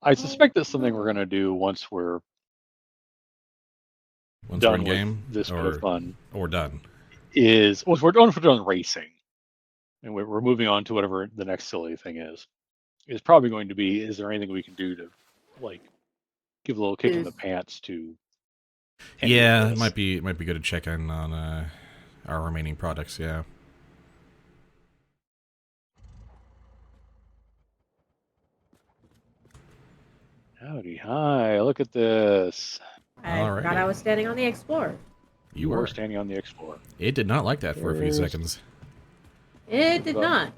I suspect that's something we're going to do once we're Once we're in done with game, this bit of fun. or done. Once we're done racing, and we're moving on to whatever the next silly thing is probably going to be: is there anything we can do to like give a little kick in the pants to? Yeah, it might be good to check in on our remaining products. Yeah. Howdy, hi! Look at this. I forgot I was standing on the Explorer. You were standing on the Explorer. It did not like that for a few seconds. It did not.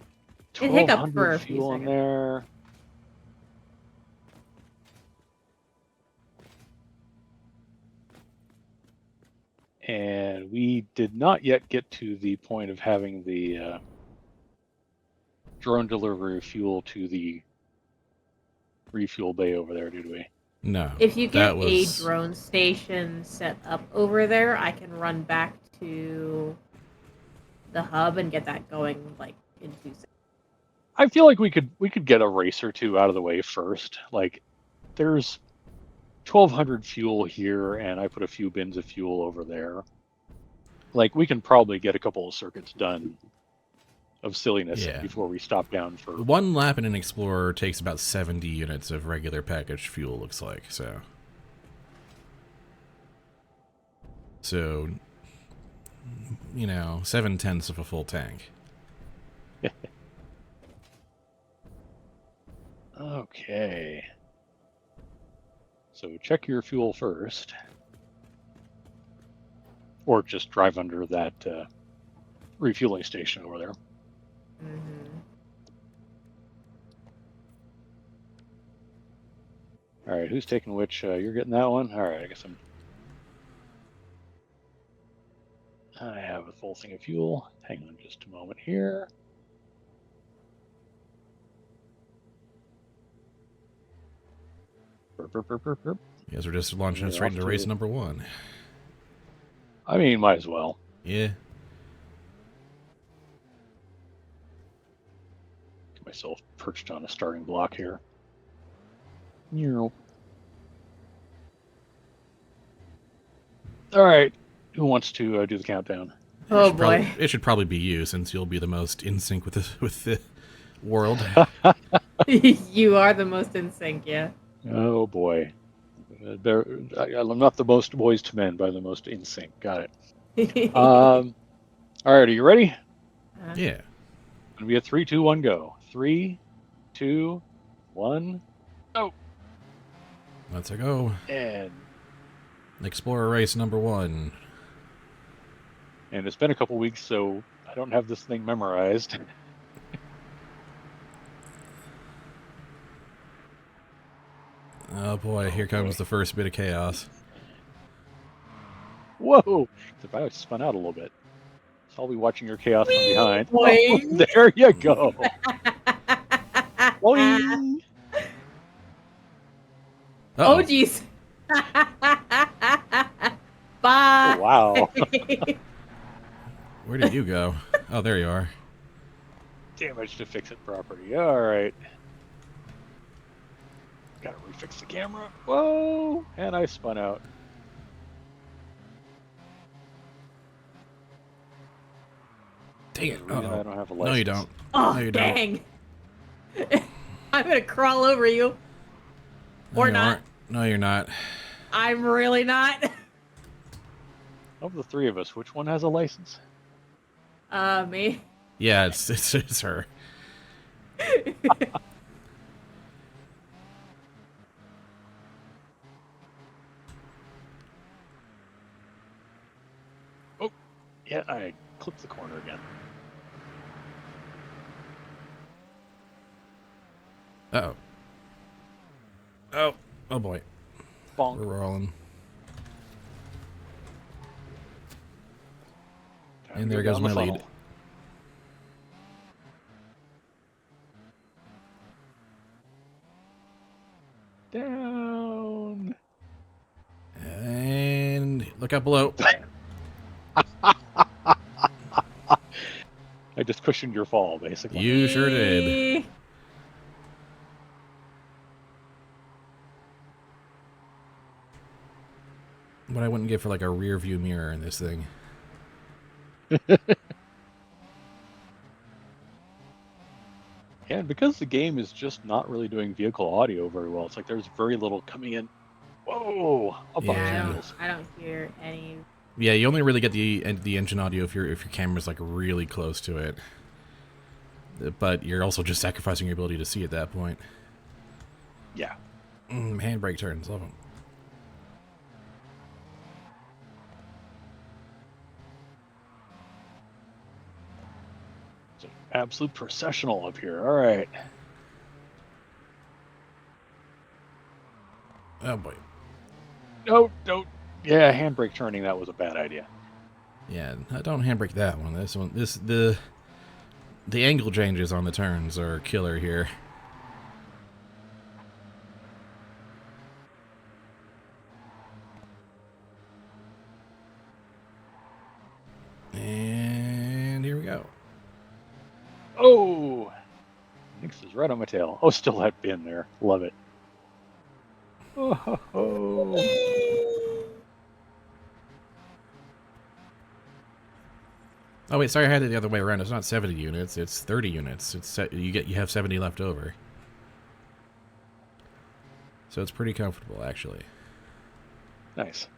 It hiccuped for a few fuel seconds. In there. And we did not yet get to the point of having the drone delivery of fuel to the refuel bay over there, did we? No. If you get a drone station set up over there, I can run back to the hub and get that going like in 2 seconds. I feel like we could get a race or two out of the way first. Like, there's 1,200 fuel here, and I put a few bins of fuel over there. Like, we can probably get a couple of circuits done of silliness before we stop down for... One lap in an Explorer takes about 70 units of regular packaged fuel, looks like, so... So, you know, 7/10 of a full tank. Okay. So check your fuel first. Or just drive under that refueling station over there. Mm-hmm. All right, who's taking which? You're getting that one? All right, I guess I have a full thing of fuel. Hang on just a moment here. Burp, burp, burp, burp, burp. You guys are just launching us right into race number 1. I mean, might as well. Yeah. Get myself perched on a starting block here. All right. Who wants to do the countdown? Oh boy! It should probably be you, since you'll be the most in sync with the world. You are the most in sync, yeah. Oh boy. I'm not the most boys to men, but the most in sync. Got it. All right, are you ready? Yeah. Gonna be a 3, 2, 1, go. 3, 2, 1, go. Let's go. And Explorer race number 1. And it's been a couple weeks, so I don't have this thing memorized. Oh boy, here comes the first bit of chaos. Whoa! If I spun out a little bit, so I'll be watching your chaos from behind. Oh, there you go. Boing. Oh jeez. Bye. Oh, wow. Where did you go? Oh, there you are. Damage to fix it property. All right. Gotta refix the camera. Whoa! And I spun out. Dang it. I don't have a license. No, you don't. Oh, no, you dang. Don't. I'm gonna crawl over you. No, or you not. Aren't. No, you're not. I'm really not. Of the three of us, which one has a license? Me. Yeah, it's her. Oh, yeah, I clipped the corner again. Uh-oh. Oh boy. Bonk. We're rolling. And there goes my lead. Down. And look out below. I just cushioned your fall, basically. You sure did. What I wouldn't give for like a rear view mirror in this thing. And because the game is just not really doing vehicle audio very well, it's like there's very little coming in. Whoa! Above Yeah. the wheels. I don't hear any. Yeah, you only really get the engine audio if your camera's like really close to it. But you're also just sacrificing your ability to see at that point. Yeah. Handbrake turns, love them. It's an absolute processional up here. All right. Oh boy. No, don't. Yeah, handbrake turning. That was a bad idea. Yeah, don't handbrake that one. This one, the angle changes on the turns are killer here. And here we go. Oh! Nix is right on my tail. Oh, still that bin there. Love it. Oh, ho, ho. Oh wait, sorry, I had it the other way around. It's not 70 units; it's 30 units. It's you have 70 left over, so it's pretty comfortable actually. Nice.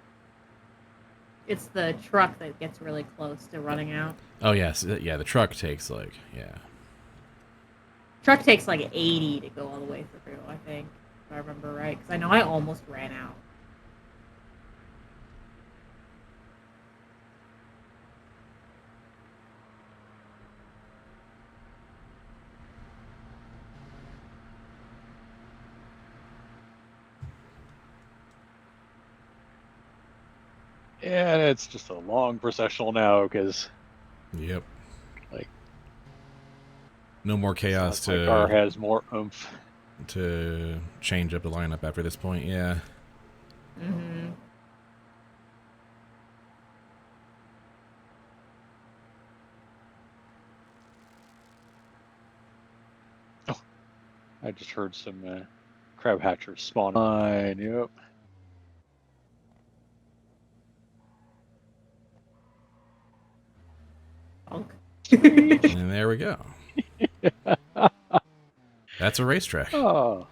It's the truck that gets really close to running out. Oh yes, yeah. The truck takes Truck takes like 80 to go all the way through, I think, if I remember right. Because I know I almost ran out. And it's just a long processional now because, Yep. like, No more chaos my car has more oomph. to change up the lineup after this point. Yeah. Mm-hmm. Oh, I just heard some crab hatchers spawn. Fine. Yep. And there we go. That's a racetrack. Oh,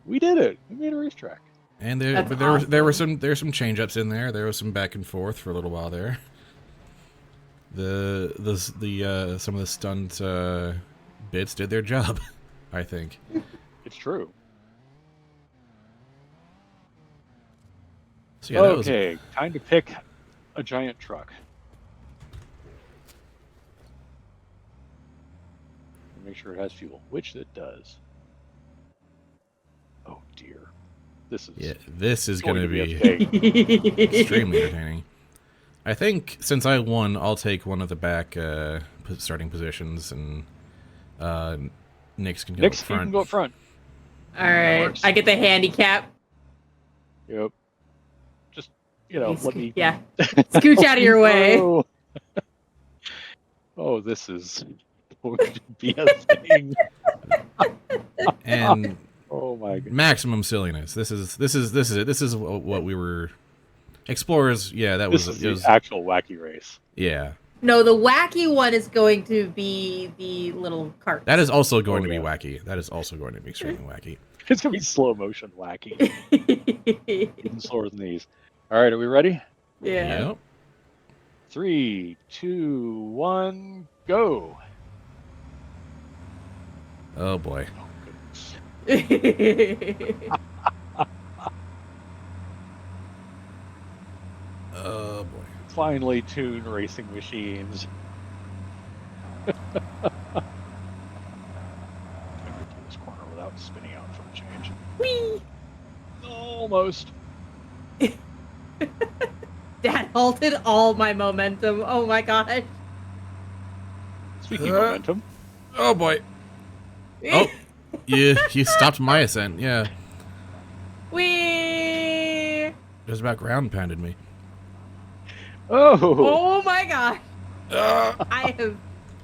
we did it. We made a racetrack. And That's there's awesome. some change ups in there. There was some back and forth for a little while there. The some of the stunt bits did their job, I think. It's true. So yeah, Okay, time to pick a giant truck. Make sure it has fuel, which it does. Oh dear, this this is going to be okay. extremely entertaining. I think since I won, I'll take one of the back starting positions, and Nix can go up You front. can go up front. All right, I get the handicap. Yep. Just let me. Yeah, scooch out of your way. Oh, this is going to be a thing. And oh my god, maximum silliness. This is it. This is what we were. Explorers, yeah, that this was is the actual wacky race. Yeah. No, the wacky one is going to be the little cart. That is also going to be wacky. That is also going to be extremely wacky. It's gonna be slow motion wacky. Even slower than these. All right, are we ready? Yeah. Yep. 3, 2, 1, go. Oh boy. Oh, goodness. Oh boy. Finely tuned racing machines. I can get through this corner without spinning out for a change. Whee! Almost. That halted all my momentum. Oh my gosh. Speaking of momentum. Oh boy. Oh, you stopped my ascent. Yeah. Whee! Just about ground pounded me. Oh. Oh my gosh. I have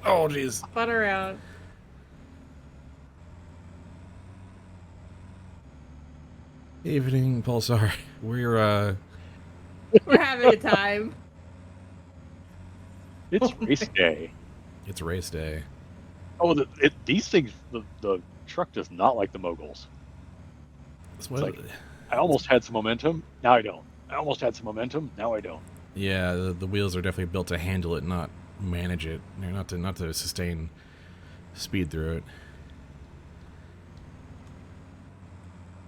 Oh jeez. spun around. Evening, Pulsar. We're We're having a time. It's Oh my race day. It's race day. Oh, these things, the truck does not like the moguls. It's It's like, I almost had some momentum, now I don't. I almost had some momentum, now I don't. yeah, the wheels are definitely built to handle it, not manage it. They're not to sustain speed through it.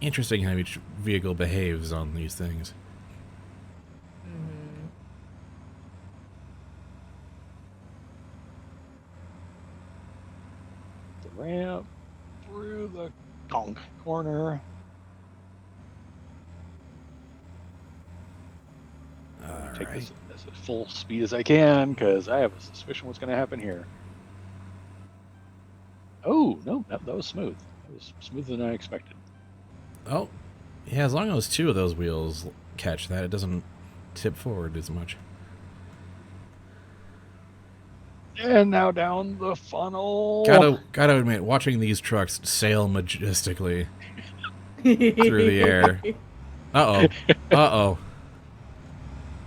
Interesting how each vehicle behaves on these things. Mhm. The ramp through the donk corner. Take Alright. this as full speed as I can, because I have a suspicion what's going to happen here. Oh, no, that was smooth. That was smoother than I expected. Oh, yeah, as long as two of those wheels catch that, it doesn't tip forward as much. And now down the funnel. Gotta admit, watching these trucks sail majestically through the air. Uh-oh. Uh-oh.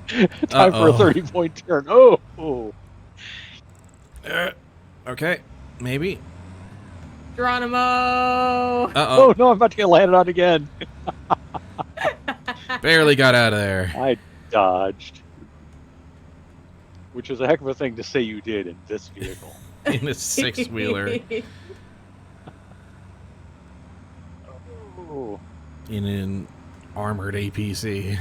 Time for a 30-point turn. Oh. Okay, maybe. Geronimo! Uh-oh. Oh, no, I'm about to get landed on again. Barely got out of there. I dodged. Which is a heck of a thing to say you did in this vehicle. In a six-wheeler. Oh. In an armored APC.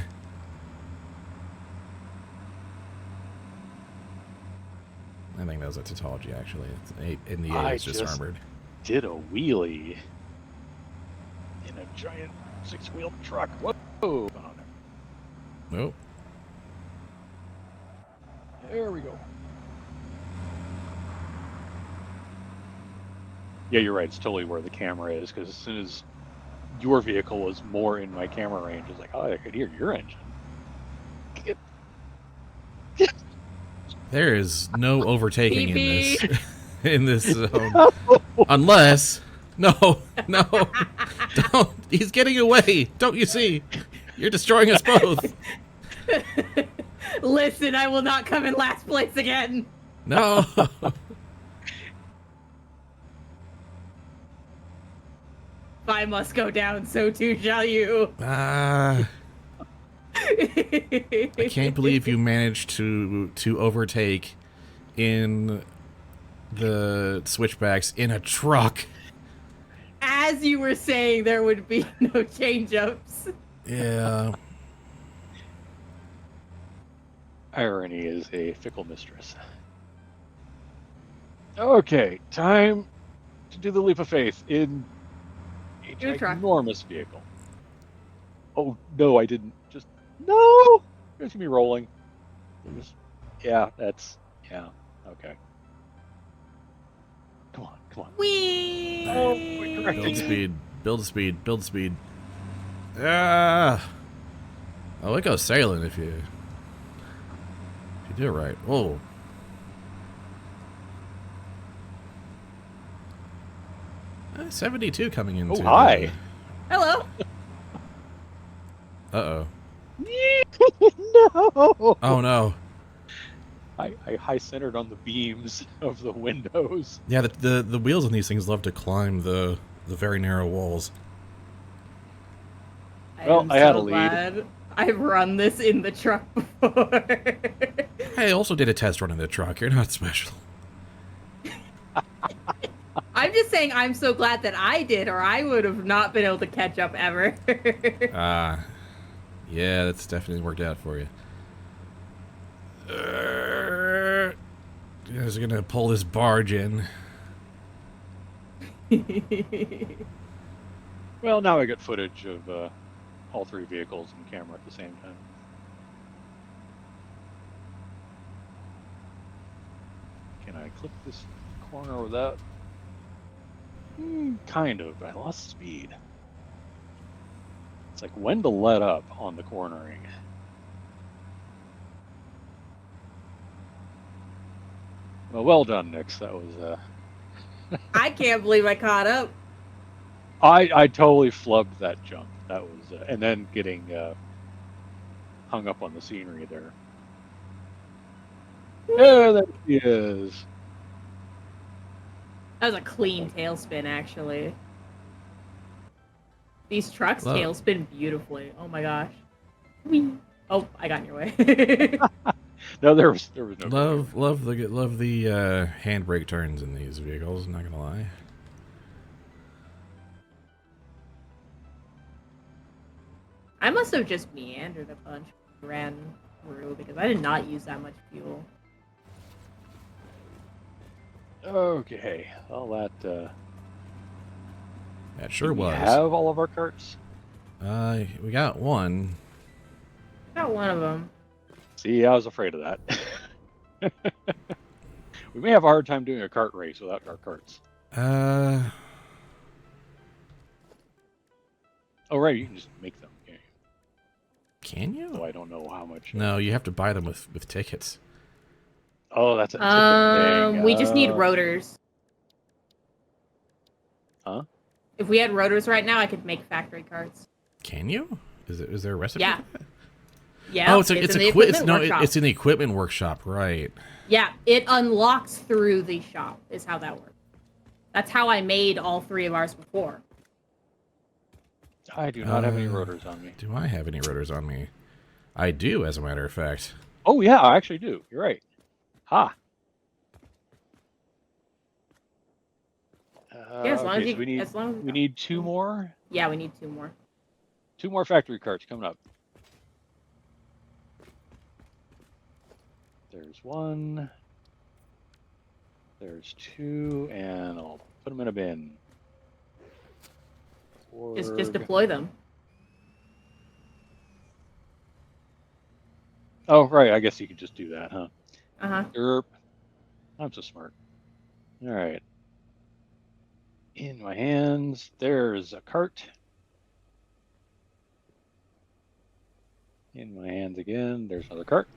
I think that was a tautology, actually. In the A, it's just armored. Did a wheelie in a giant six-wheeled truck. Whoa! Oh, no. Nope. There we go. Yeah, you're right. It's totally where the camera is, because as soon as your vehicle was more in my camera range, it's like, oh, I could hear your engine. There is no overtaking Beep, in this in this zone. Unless no, don't. He's getting away. Don't you see? You're destroying us both. Listen, I will not come in last place again. No. If I must go down, so too shall you. I can't believe you managed to overtake in the switchbacks in a truck. As you were saying, there would be no change-ups. Yeah. Irony is a fickle mistress. Okay, time to do the leap of faith in a ginormous vehicle. Oh, no, I didn't. Just, no! There's gonna be rolling. Yeah, okay. Come on. Whee! Oh, Build speed. Ah! Oh, it goes sailing if you do it right. Whoa. Uh, 72 coming into. Oh, hi. Hello. Uh-oh. No! Oh, no. I high centered on the beams of the windows. Yeah, the wheels on these things love to climb the very narrow walls. Well, I had a lead. Glad I've run this in the truck before. I also did a test run in the truck. You're not special. I'm just saying I'm so glad that I did, or I would have not been able to catch up ever. Yeah, that's definitely worked out for you. You guys are gonna pull this barge in. Well, now I got footage of all three vehicles and camera at the same time. Can I clip this corner without? Kind of. I lost speed. It's like when to let up on the cornering. Well done, Nix. That was I can't believe I caught up. I totally flubbed that jump. That was and then getting hung up on the scenery there. Oh, there he is. That was a clean tailspin, actually. These trucks Love, tailspin beautifully. Oh my gosh. Whee. Oh, I got in your way. No, there was no danger. love the handbrake turns in these vehicles. Not gonna lie. I must have just meandered a bunch, ran through because I did not use that much fuel. Okay, well that That sure we was. have all of our carts. We got one. Got one of them. See, I was afraid of that. We may have a hard time doing a kart race without our carts. Oh right, you can just make them. Yeah. Can you? So I don't know how much. No, you have to buy them with tickets. Oh, that's a ticket thing. We just need rotors. Huh? If we had rotors right now, I could make factory carts. Can you? Is there a recipe? Yeah. For that? Yeah. Oh, it's in the equipment workshop, right? Yeah, it unlocks through the shop. Is how that works. That's how I made all 3 of ours before. I do not have any rotors on me. Do I have any rotors on me? I do, as a matter of fact. Oh yeah, I actually do. You're right. Ha. Yeah, as long okay, as so we need 2 more. Yeah, we need 2 more. 2 more factory carts coming up. There's 1. There's 2, and I'll put them in a bin. Just deploy them. Oh right, I guess you could just do that, huh? Uh-huh. I'm so smart. All right. In my hands, there's a cart. In my hands again, there's another cart.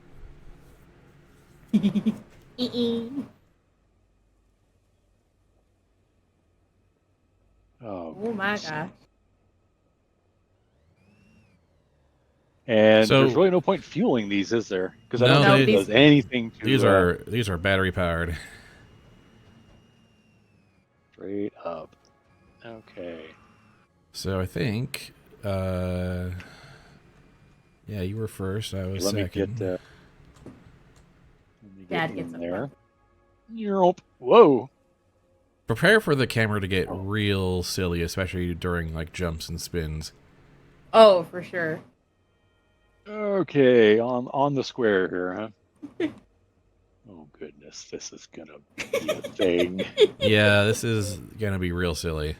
Oh my gosh. And So- there's really no point fueling these, is there? Because I No, don't think they- it does anything to. These are battery powered. Straight up. Okay. So I think, yeah, you were first. I was Let me second. get Dad in gets a there. Europe. Whoa. Prepare for the camera to get real silly, especially during like jumps and spins. Oh, for sure. Okay, on the square here, huh? Oh goodness, this is gonna be a thing. Yeah, this is gonna be real silly.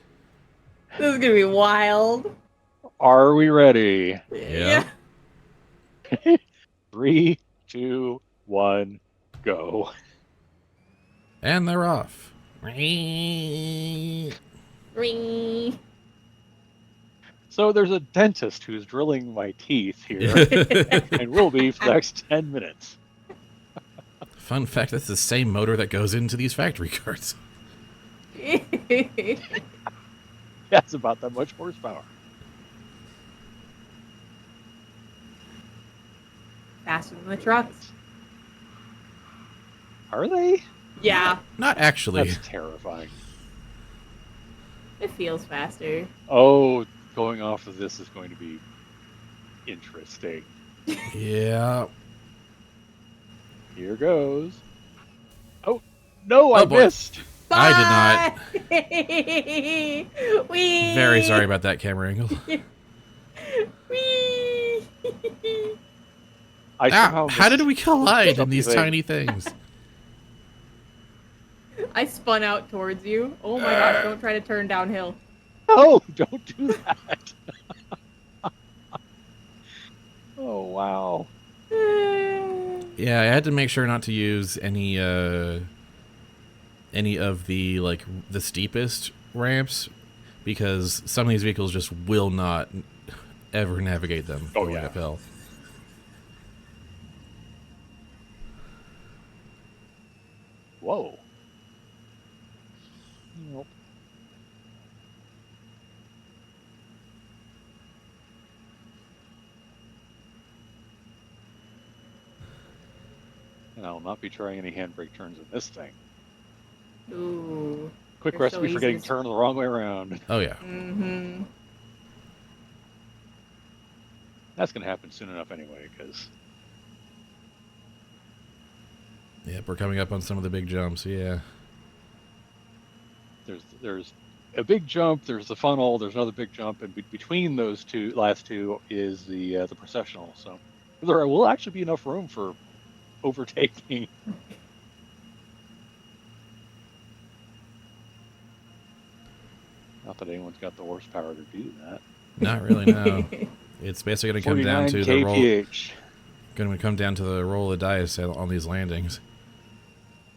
This is gonna be wild. Are we ready? Yeah. 3, 2, 1, go. And they're off. Ring. So there's a dentist who's drilling my teeth here, and will be for the next 10 minutes. Fun fact, that's the same motor that goes into these factory carts. That's about that much horsepower. Faster than the trucks. Are they? Yeah, Not actually. That's terrifying. it feels faster. Oh, going off of this is going to be interesting. Yeah. Here goes. Oh, no, I boy. missed. I did not. Wee. Very sorry about that camera angle. Wee. I somehow How did missed we collide in these something. tiny things? I spun out towards you. Oh my gosh, don't try to turn downhill. No, don't do that. Oh, wow. Yeah, I had to make sure not to use any of the like the steepest ramps because some of these vehicles just will not ever navigate them Oh, going yeah. uphill. Whoa. Nope. And I will not be trying any handbrake turns in this thing. Ooh. Quick They're so recipe for getting easy. turned the wrong way around. Oh yeah. Mm-hmm. That's going to happen soon enough anyway, because Yep, we're coming up on some of the big jumps. Yeah. there's a big jump, there's the funnel, there's another big jump, and between those last two is the processional. So there will actually be enough room for overtaking. Not that anyone's got the horsepower to do that. Not really. No. It's basically going to come down 49 to the roll. kph. Going to come down to the roll of the dice on these landings.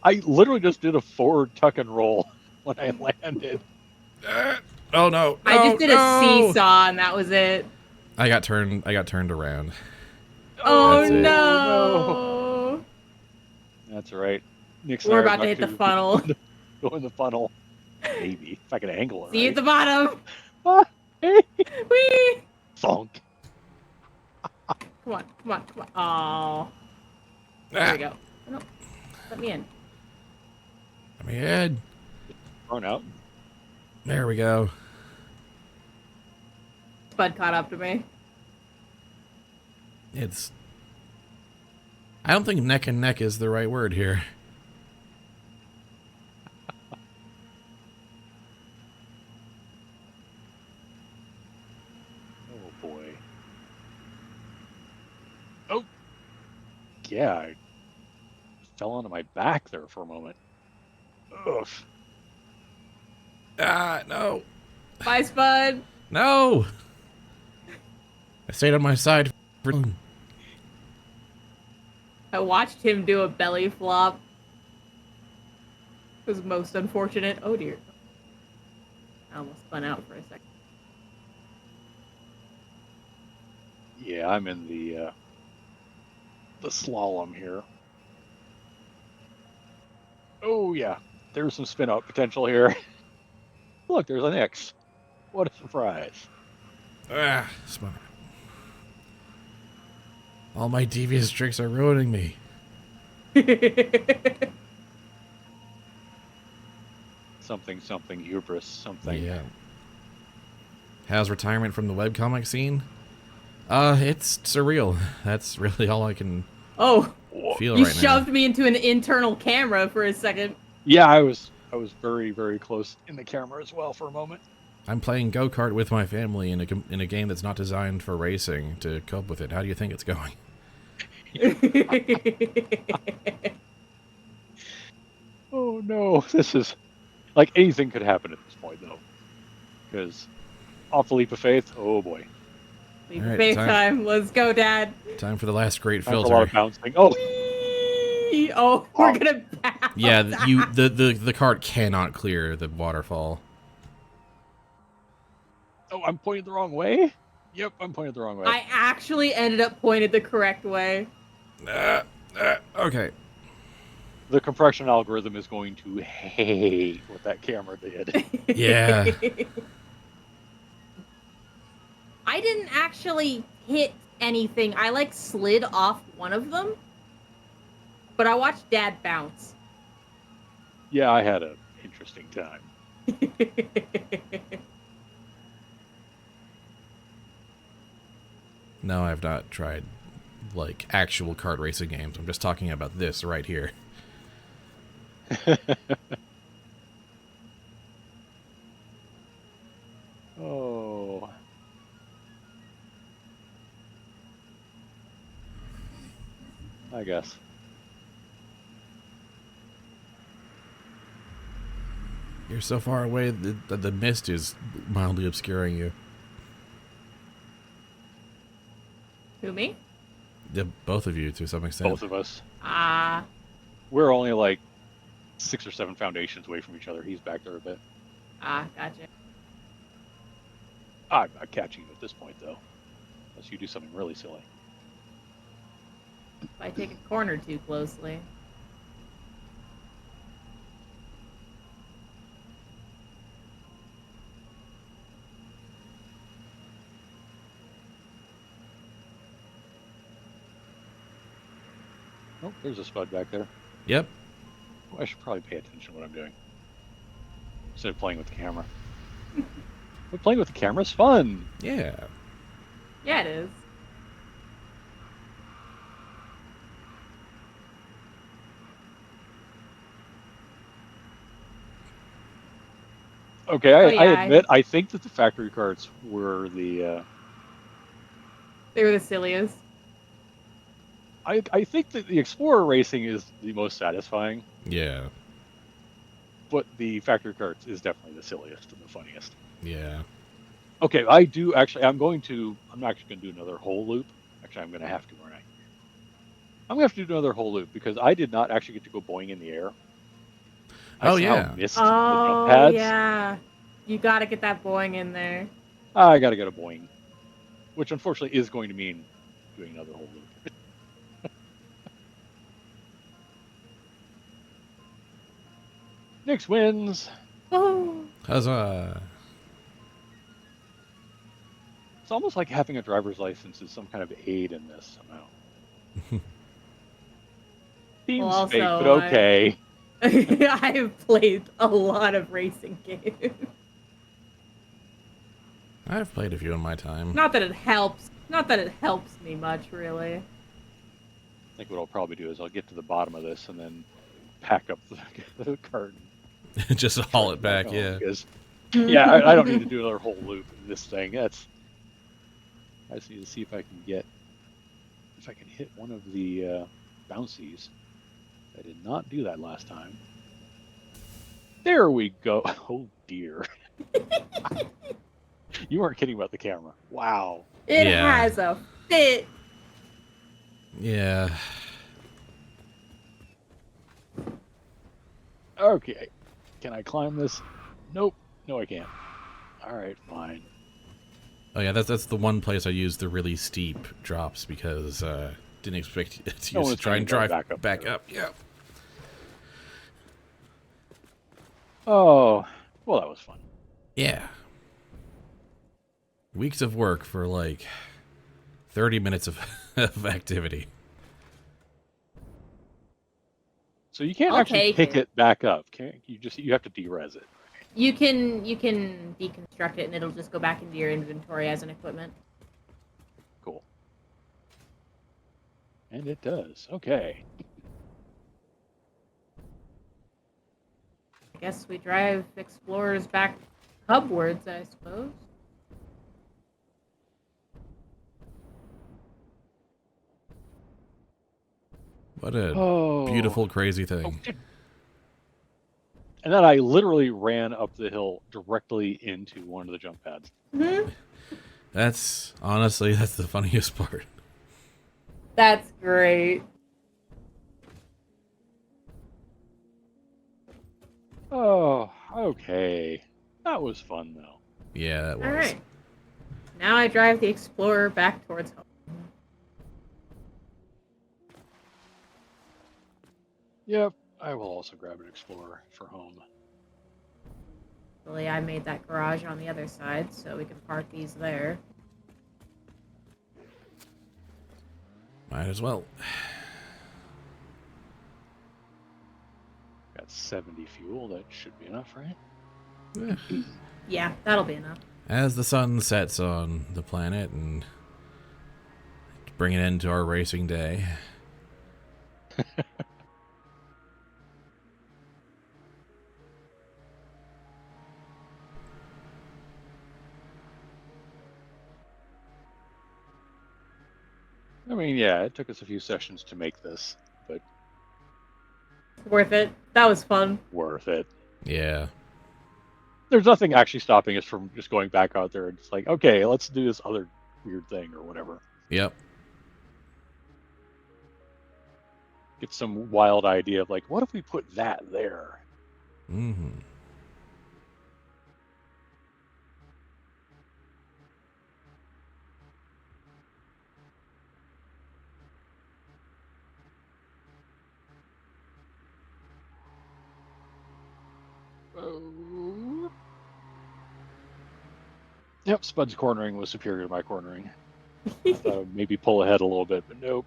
I literally just did a forward tuck and roll when I landed. Oh no! I just did a seesaw and that was it. I got turned around. Oh That's it. no! That's right. Nick's We're about to hit the funnel. Go in the funnel. Maybe if I can angle it. See you right. at the bottom. Ah, hey, Whee! thunk. Come on, come on, come on. Oh. There we go. Oh, no. Let me in. I'm ahead. Run out. There we go. Spud caught up to me. It's. I don't think neck and neck is the right word here. Oh boy. Oh. Yeah, I fell onto my back there for a moment. Ugh. Ah, no. Bye, Spud. No! I stayed on my side for. I watched him do a belly flop. It was most unfortunate. Oh dear. I almost spun out for a second. Yeah, I'm in the slalom here. Oh yeah, there's some spin out potential here. Look, there's an X. What a surprise. Ah, spun. All my devious tricks are ruining me. Something hubris, something. Yeah. How's retirement from the webcomic scene? It's surreal. That's really all I can Oh, feel you right now. shoved me into an internal camera for a second. Yeah, I was very, very close in the camera as well for a moment. I'm playing go-kart with my family in a game that's not designed for racing to cope with it. How do you think it's going? Oh no, this is like anything could happen at this point though. Because off the leap of faith, oh boy. Leave All right, faith time. Let's go, Dad. Time for the last great Time for a filter. lot of bouncing. Oh, Whee! Oh, we're gonna bounce. Yeah, the cart cannot clear the waterfall. oh, I'm pointing the wrong way? Yep, I'm pointing the wrong way. I actually ended up pointed the correct way. Okay. The compression algorithm is going to hate what that camera did. Yeah. I didn't actually hit anything. I like slid off one of them, but I watched Dad bounce. Yeah, I had an interesting time. No, I've not tried, like, actual kart racing games. I'm just talking about this right here. Oh. I guess. You're so far away, the mist is mildly obscuring you. Who, me? Both of you, to some extent. Both of us. Ah. We're only like 6 or 7 foundations away from each other. He's back there a bit. Gotcha. I'm not catching you at this point, though. Unless you do something really silly. If I take a corner too closely. Oh, there's a spud back there. Yep. Oh, I should probably pay attention to what I'm doing instead of playing with the camera. But playing with the camera is fun. Yeah. Yeah, it is. Okay, Oh, I yeah, admit I think that the factory carts were they were the silliest. I think that the Explorer racing is the most satisfying, Yeah. but the factory carts is definitely the silliest and the funniest. Yeah. Okay, I do actually. I'm actually going to do another whole loop. Actually, I'm going to have to, aren't I? I'm going to have to do another whole loop because I did not actually get to go boing in the air. I Oh, somehow yeah. missed the jump Oh, pads. yeah. You gotta get that boing in there. I got to get a boing, which unfortunately is going to mean doing another whole loop. Nix wins. Oh. Huzzah. It's almost like having a driver's license is some kind of aid in this somehow. Well, Seems fake, but also, okay. I've played a lot of racing games. I've played a few in my time. Not that it helps. Not that it helps me much, really. I think what I'll probably do is I'll get to the bottom of this and then pack up the cart and Just try haul to it back back, home yeah. because I don't need to do another whole loop in this thing. I just need to see if I can hit one of the bouncies. I did not do that last time. There we go. Oh dear. You weren't kidding about the camera. Wow. It Yeah. has a fit. Yeah. Okay. Can I climb this? Nope. No, I can't. All right, fine. Oh yeah, that's the one place I used the really steep drops because didn't expect to No use one's to try and trying drive to go back there. up. Yeah. Oh, well, that was fun. Yeah. Weeks of work for like 30 minutes of, of activity. So you can't I'll actually take pick it. it back up, can you? You have to derez it. You can deconstruct it and it'll just go back into your inventory as an equipment. Cool. And it does. Okay. I guess we drive explorers back hubwards, I suppose. What a Oh. beautiful, crazy thing. Oh, shit. And then I literally ran up the hill directly into one of the jump pads. Mm-hmm. That's honestly that's the funniest part. That's great. Oh, okay. That was fun though. Yeah, that was. All right. Now I drive the explorer back towards home. Yep. I will also grab an Explorer for home. Luckily, I made that garage on the other side, so we can park these there. Might as well. Got 70 fuel. That should be enough, right? Yeah. Yeah, that'll be enough. As the sun sets on the planet and bring it into our racing day. I mean, yeah, it took us a few sessions to make this, but Worth it. That was fun. worth it. Yeah. There's nothing actually stopping us from just going back out there and just like, okay, let's do this other weird thing or whatever. Yep. Get some wild idea of like, what if we put that there? Mm-hmm. Oh. Yep, Spud's cornering was superior to my cornering. I thought I would maybe pull ahead a little bit, but nope.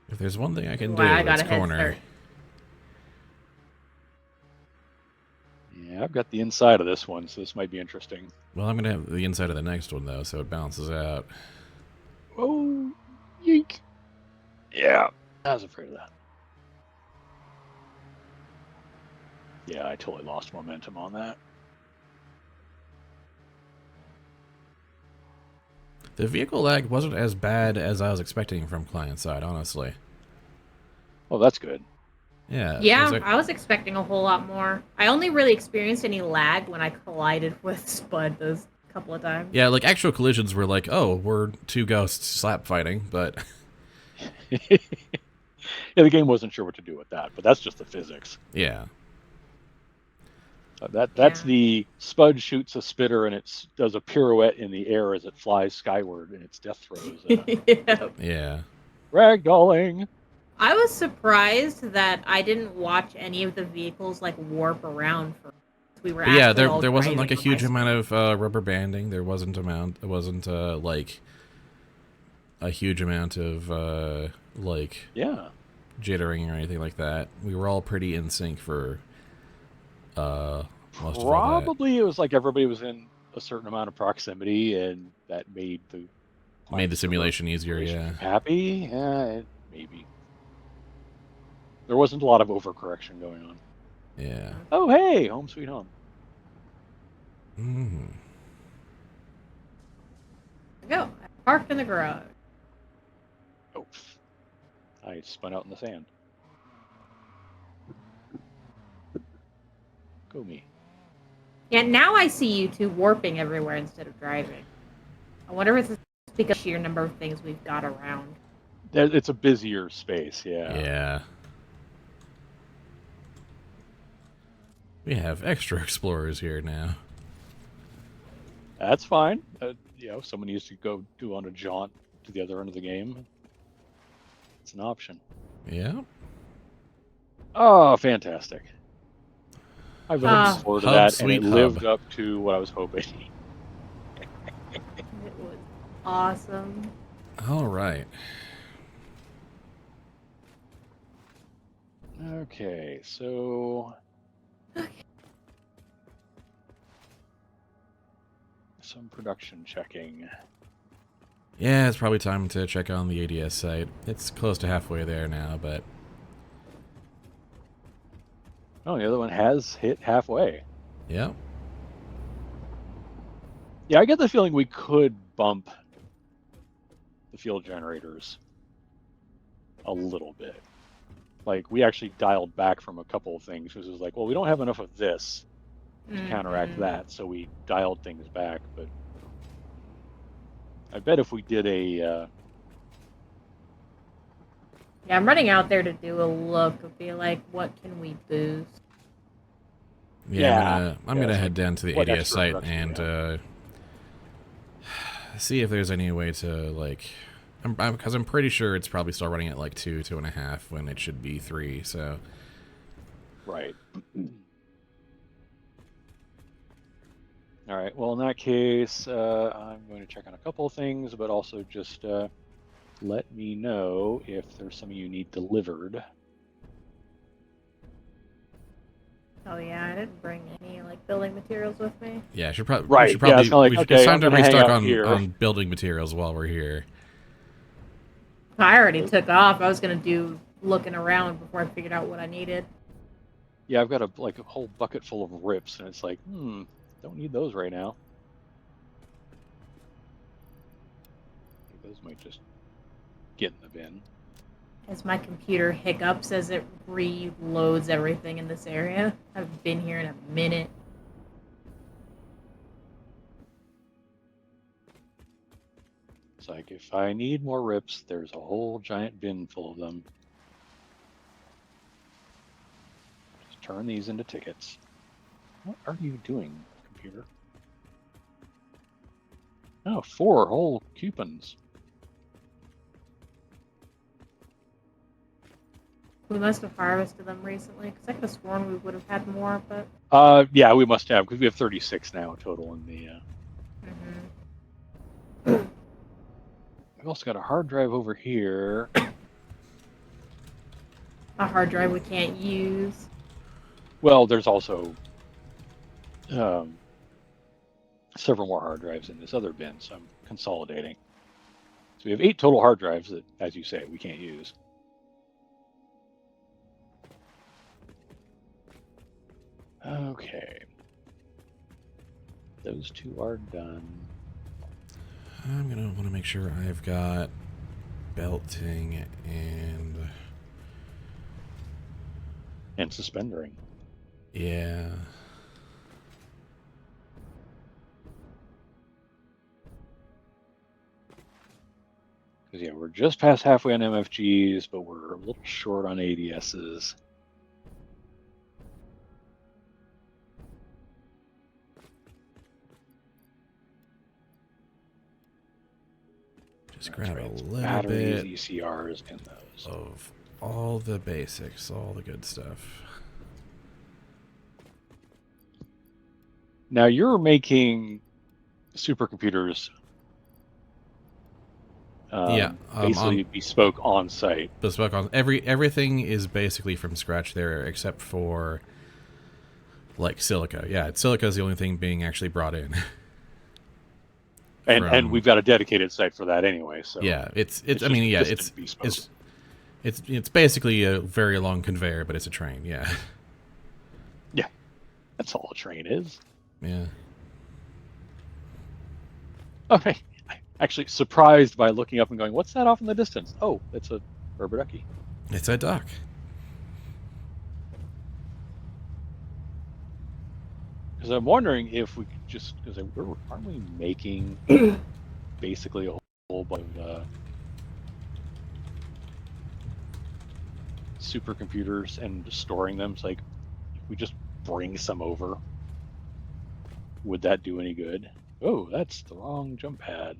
If there's one thing I can Ooh, do, I got it's a head corner. start. Yeah, I've got the inside of this one, so this might be interesting. Well, I'm gonna have the inside of the next one though, so it balances out. Oh, yeek. Yeah, I was afraid of that. Yeah, I totally lost momentum on that. The vehicle lag wasn't as bad as I was expecting from client side, honestly. Oh, that's good. Yeah. Yeah, I was expecting a whole lot more. I only really experienced any lag when I collided with Spud those couple of times. Yeah, like actual collisions were like, oh, we're two ghosts slap fighting, but Yeah, the game wasn't sure what to do with that, but that's just the physics. yeah. That's the Spud shoots a spitter and it does a pirouette in the air as it flies skyward in its death throes. Yeah. Yeah. Ragdolling. I was surprised that I didn't watch any of the vehicles like warp around for. We were But yeah, actually all there wasn't like a driving on huge my amount screen. of rubber banding. There wasn't like a huge amount of like Yeah. jittering or anything like that. We were all pretty in sync for most of all that. Probably it was like everybody was in a certain amount of proximity, and that made the Made the client-server simulation easier, yeah. relationship happy. Yeah, maybe. There wasn't a lot of overcorrection going on. Yeah. Oh, hey, home sweet home. Mm. Go. I parked in the garage. Oh, I spun out in the sand. Go me. Yeah, now I see you two warping everywhere instead of driving. I wonder if it's because of the sheer number of things we've got around. It's a busier space, yeah. Yeah. We have extra explorers here now. That's fine. Someone needs to go do on a jaunt to the other end of the game. It's an option. Yeah. Oh, fantastic. I've been looking Ah. forward to Hub, that, and sweet it hub. lived up to what I was hoping. It was awesome. All right. Okay, so some production checking. Yeah, it's probably time to check on the ADS site. It's close to halfway there now, but... Oh, the other one has hit halfway. Yeah. Yeah, I get the feeling we could bump the fuel generators a little bit. Like, we actually dialed back from a couple of things, because it was like, well, we don't have enough of this to counteract that, so we dialed things back. But I bet if we did a... Yeah, I'm running out there to do a look and be like, what can we boost? Yeah, I'm gonna it's head like, down to the what ADS extra site production do we and see if there's any way to, like... Because I'm pretty sure it's probably still running at like 2.5 when it should be 3, so... Right. All right, well, in that case, I'm going to check on a couple of things, but also just let me know if there's something you need delivered. Oh yeah, I didn't bring any like building materials with me. Yeah, should probably Right, we should yeah, probably it's kinda like, it's okay, time I'm to gonna hang restock out here. on building materials while we're here. I already took off. I was gonna do looking around before I figured out what I needed. Yeah, I've got a whole bucket full of rips, and it's like, don't need those right now. Those might just get in the bin. As my computer hiccups as it reloads everything in this area. I've been here in a minute. It's like, if I need more rips, there's a whole giant bin full of them. Just turn these into tickets. What are you doing, computer? Oh, 4 whole coupons. We must have harvested them recently, because I could have sworn we would have had more, but... Yeah, we must have, because we have 36 now total in the... We've also got a hard drive over here. A hard drive we can't use. Well, there's also several more hard drives in this other bin, so I'm consolidating. So we have 8 total hard drives that, as you say, we can't use. Okay. Those 2 are done. I'm gonna want to make sure I've got belting And suspendering. yeah. Because, yeah, we're just past halfway on MFGs, but we're a little short on ADSs. Just That's grab right. a It's little batteries, bit ECRs, and those. of all the basics, all the good stuff. Now you're making supercomputers Yeah, basically on bespoke on site. bespoke on everything is basically from scratch there, except for like silica. Yeah, silica is the only thing being actually brought in. And we've got a dedicated site for that anyway, so yeah, it's it's I just mean, yeah, piston bespoke. it's basically a very long conveyor, but it's a train. Yeah, Yeah, that's all a train is. yeah. Okay, actually surprised by looking up and going, "What's that off in the distance?" Oh, it's a rubber ducky. It's a duck. Because I'm wondering if we could just because aren't we making basically a whole bunch of supercomputers and storing them? It's like if we just bring some over, would that do any good? Oh, that's the wrong jump pad.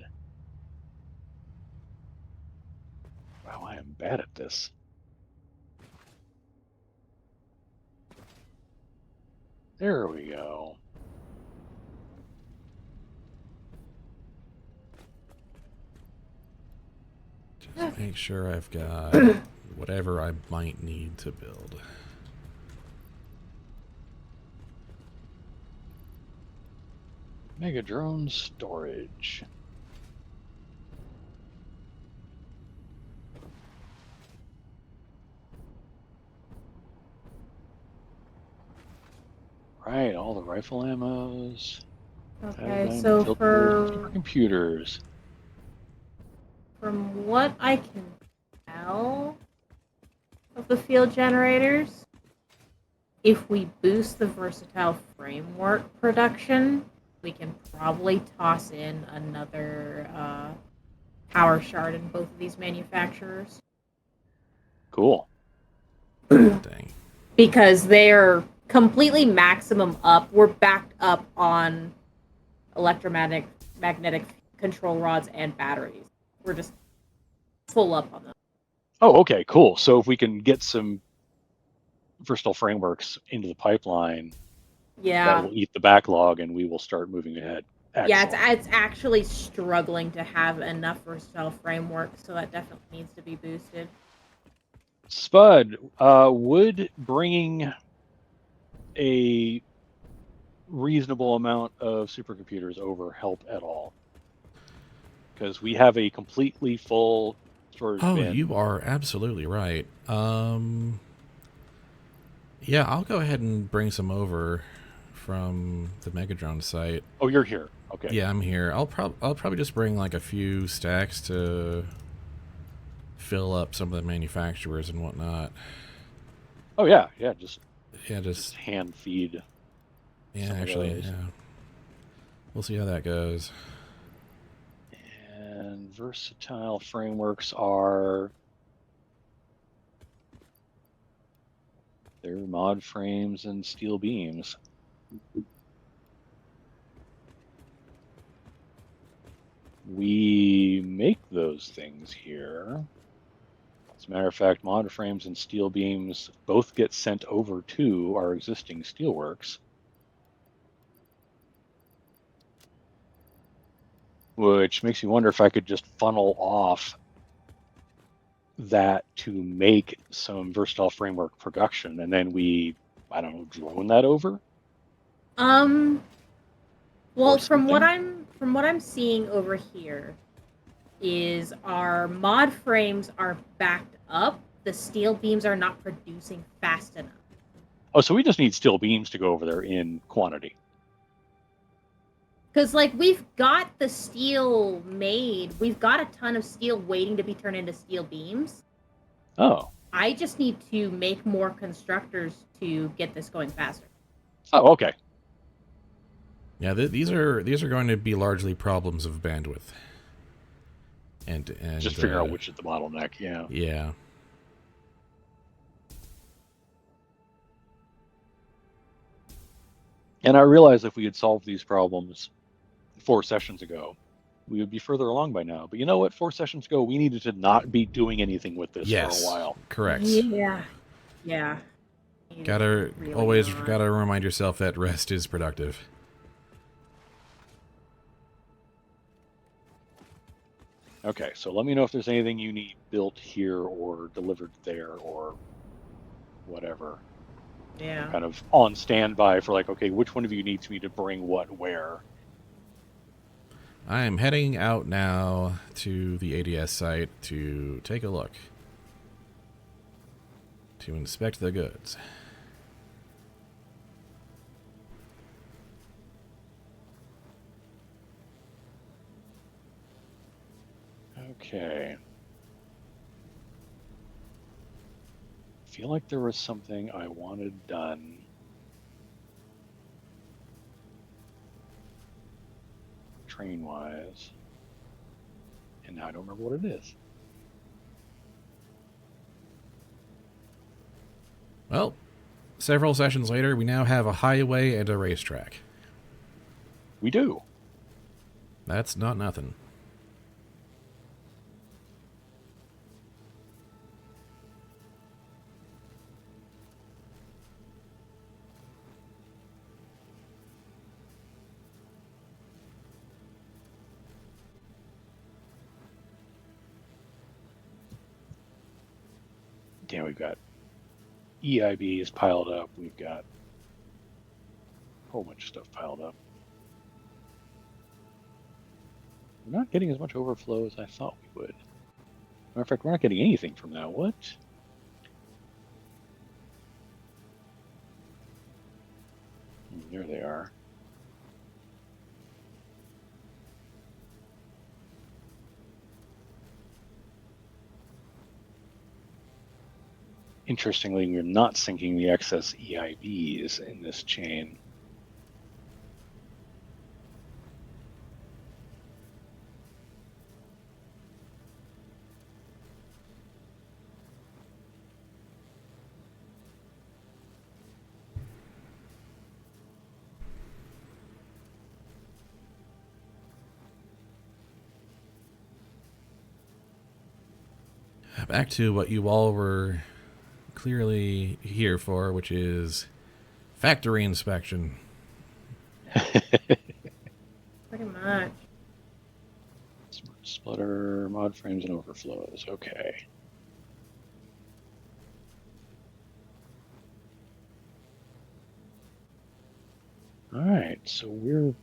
Wow, I am bad at this. There we go. Just make sure I've got whatever I might need to build. Mega drone storage. Right, all the rifle ammos. Okay, so Supercomputers. from what I can tell of the field generators, if we boost the versatile framework production, we can probably toss in another power shard in both of these manufacturers. Cool. Dang. Because they're completely maximum up. We're backed up on magnetic control rods and batteries. We're just full up on them. Oh, okay, cool. So if we can get some versatile frameworks into the pipeline, that will eat the backlog and we will start moving ahead. Excellent. Yeah, it's actually struggling to have enough versatile framework, so that definitely needs to be boosted. Spud, would bringing a reasonable amount of supercomputers over help at all? Because we have a completely full storage bin. You are absolutely right. Yeah, I'll go ahead and bring some over from the Megadrone site. Oh, you're here. Okay. Yeah, I'm here. I'll probably just bring like a few stacks to fill up some of the manufacturers and whatnot. Oh yeah, just hand feed. Yeah, actually, yeah. We'll see how that goes. And versatile frameworks are they're mod frames and steel beams. We make those things here. As a matter of fact, mod frames and steel beams both get sent over to our existing steelworks, which makes me wonder if I could just funnel off that to make some versatile framework production, and then we, I don't know, drone that over. Well, Or from what something? I'm seeing over here, is our mod frames are backed up. The steel beams are not producing fast enough. Oh, so we just need steel beams to go over there in quantity. Because, like, we've got the steel made. We've got a ton of steel waiting to be turned into steel beams. Oh. I just need to make more constructors to get this going faster. Oh, okay. Yeah, these are going to be largely problems of bandwidth. And Just figure out which is the bottleneck. Yeah. Yeah. And I realized if we had solved these problems 4 sessions ago, we would be further along by now. But you know what? 4 sessions ago, we needed to not be doing anything with this for a Yes. while. Correct. Yeah. Gotta remind yourself that rest is productive. Okay, so let me know if there's anything you need built here or delivered there or whatever. Yeah. I'm kind of on standby for like, okay, which one of you needs me to bring what where? I am heading out now to the ADS site to take a look. To inspect the goods. Okay. I feel like there was something I wanted done. Train-wise. And now I don't remember what it is. Well, several sessions later, we now have a highway and a racetrack. We do. That's not nothing. Damn, we've got EIBs piled up. We've got a whole bunch of stuff piled up. We're not getting as much overflow as I thought we would. Matter of fact, we're not getting anything from that. What? There they are. Interestingly, we're not syncing the excess EIBs in this chain. Back to what you all were clearly here for, which is factory inspection. Pretty much. Smart splitter, mod frames, and overflows. Okay. All right, so we're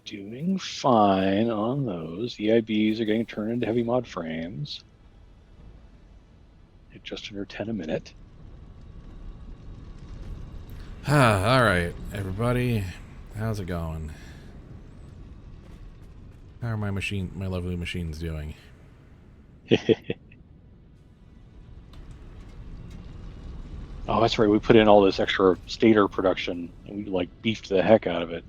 doing fine on those. EIBs are getting turned into heavy mod frames at just under 10 a minute. All right, everybody. How's it going? How are my lovely machines doing? Oh, that's right. We put in all this extra stator production, and we like beefed the heck out of it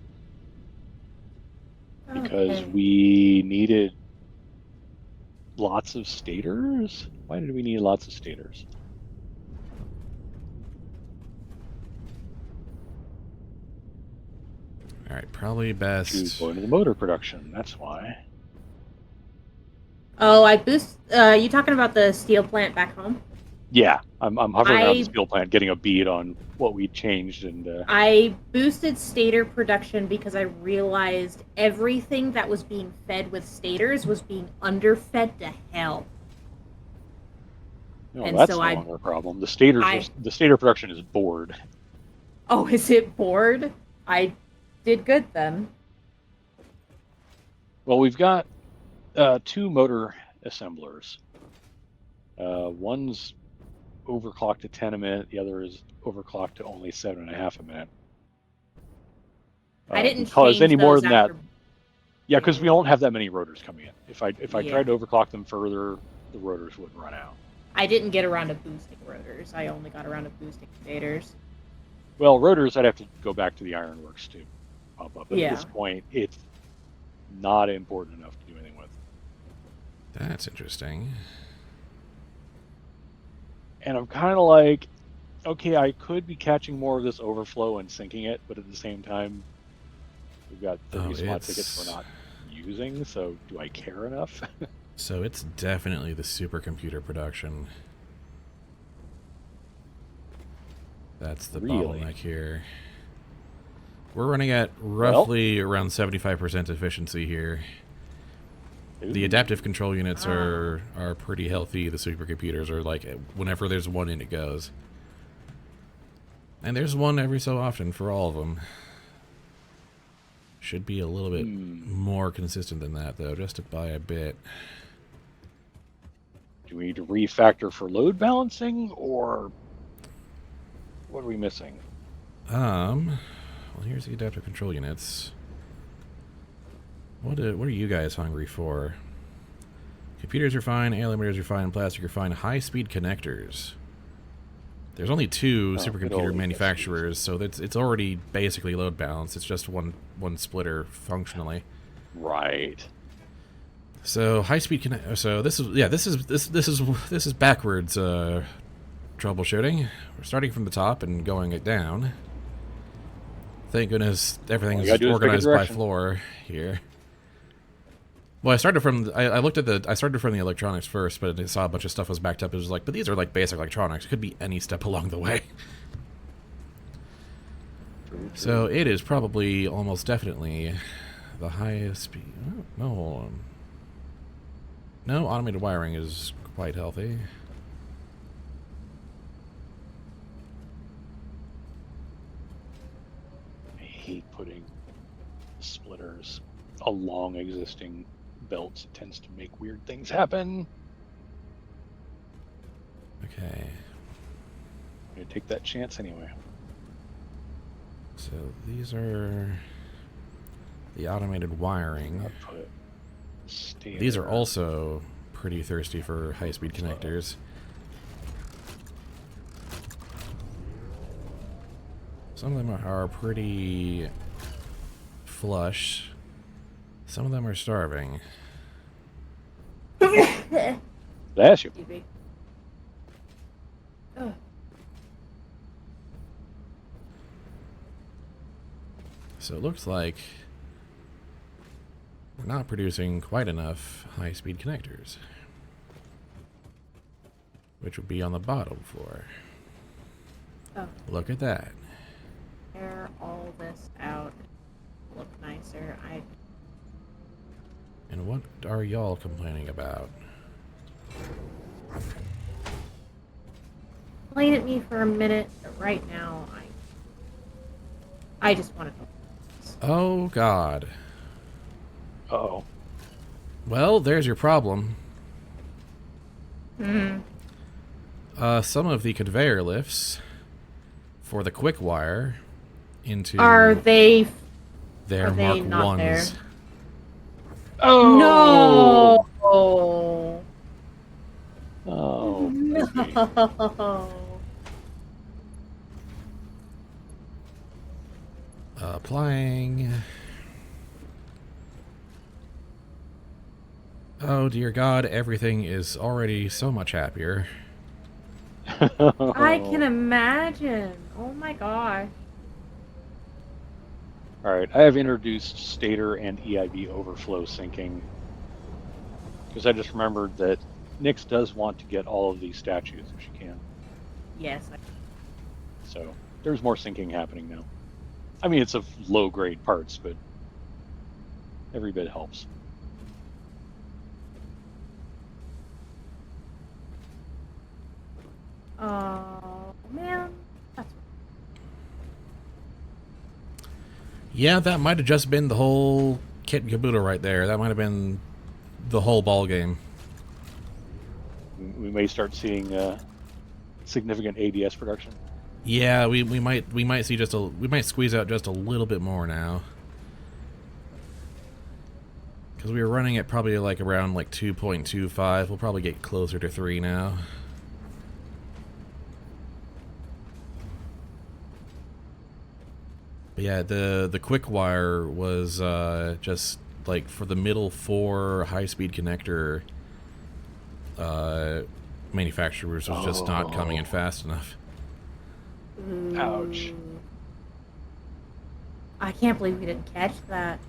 because Okay. we needed lots of stators. Why did we need lots of stators? All right, probably best To go into the motor production. That's why. Oh, I boost. You talking about the steel plant back home? Yeah, I'm hovering around the steel plant, getting a bead on what we changed, and I boosted stator production because I realized everything that was being fed with stators was being underfed to hell. No, And that's so no I- longer a problem. The stator production is bored. Oh, is it bored? I did good then. Well, we've got 2 motor assemblers. One's overclocked to 10 a minute. The other is overclocked to only 7.5 a minute. I didn't Because change any more those than after. that, yeah, because we don't have that many rotors coming in. If I Yeah. tried to overclock them further, the rotors would run out. I didn't get around to boosting rotors. I only got around to boosting stators. Well, rotors, I'd have to go back to the ironworks to pop up. But Yeah. at this point, it's not important enough to do anything with. That's interesting. And I'm kind of like, okay, I could be catching more of this overflow and sinking it, but at the same time, we've got 30 some odd tickets we're not using, so do I care enough? So it's definitely the supercomputer production. That's the Really? bottleneck here. We're running at roughly around 75% efficiency here. The Ooh. adaptive control units are pretty healthy. The supercomputers are like, whenever there's one in, it goes. And there's one every so often for all of them. Should be a little bit more consistent than that, though, just by a bit. Do we need to refactor for load balancing, or what are we missing? Well, here's the adaptive control units. What are you guys hungry for? Computers are fine, alienators are fine, plastic are fine. High-speed connectors. There's only 2 supercomputer manufacturers, so it's already basically load balanced. It's just one splitter functionally. Right. So high-speed connect. So this is backwards troubleshooting. We're starting from the top and going it down. Thank goodness everything is organized by floor here. Well, I started from I started from the electronics first, but I saw a bunch of stuff was backed up. It was like, but these are like basic electronics. It could be any step along the way. True. So it is probably almost definitely the highest speed. Oh, no, hold on. No, automated wiring is quite healthy. I hate putting splitters along existing belts. It tends to make weird things happen. Okay. I'm gonna take that chance anyway. So these are the automated wiring. Output. These are also pretty thirsty for high-speed connectors. Some of them are pretty flush. Some of them are starving. Bless you. So it looks like we're not producing quite enough high-speed connectors, which would be on the bottom floor. Oh. Look at that. Air all this out. Look nicer. And what are y'all complaining about? Complain at me for a minute, but right now I just want to. Oh, God. Uh-oh. Well, there's your problem. Hmm. Some of the conveyor lifts for the quick wire into Are they their are they Mark not 1s. there? Oh No. Oh. No. Applying. Oh dear God, everything is already so much happier. I can imagine. Oh my gosh. All right, I have introduced stator and EIB overflow syncing because I just remembered that Nyx does want to get all of these statues if she can. Yes. So there's more syncing happening now. I mean, it's of low-grade parts, but every bit helps. Oh man, that's Yeah, that might have just been the whole kit and caboodle right there. That might have been the whole ball game. We may start seeing significant ADS production. Yeah, we might see we might squeeze out just a little bit more now. Because we were running at probably like around like 2.25. We'll probably get closer to 3 now. But yeah, the quick wire was just like for the middle 4 high-speed connector manufacturers was just not coming in fast enough. Ouch. Ooh. I can't believe we didn't catch that.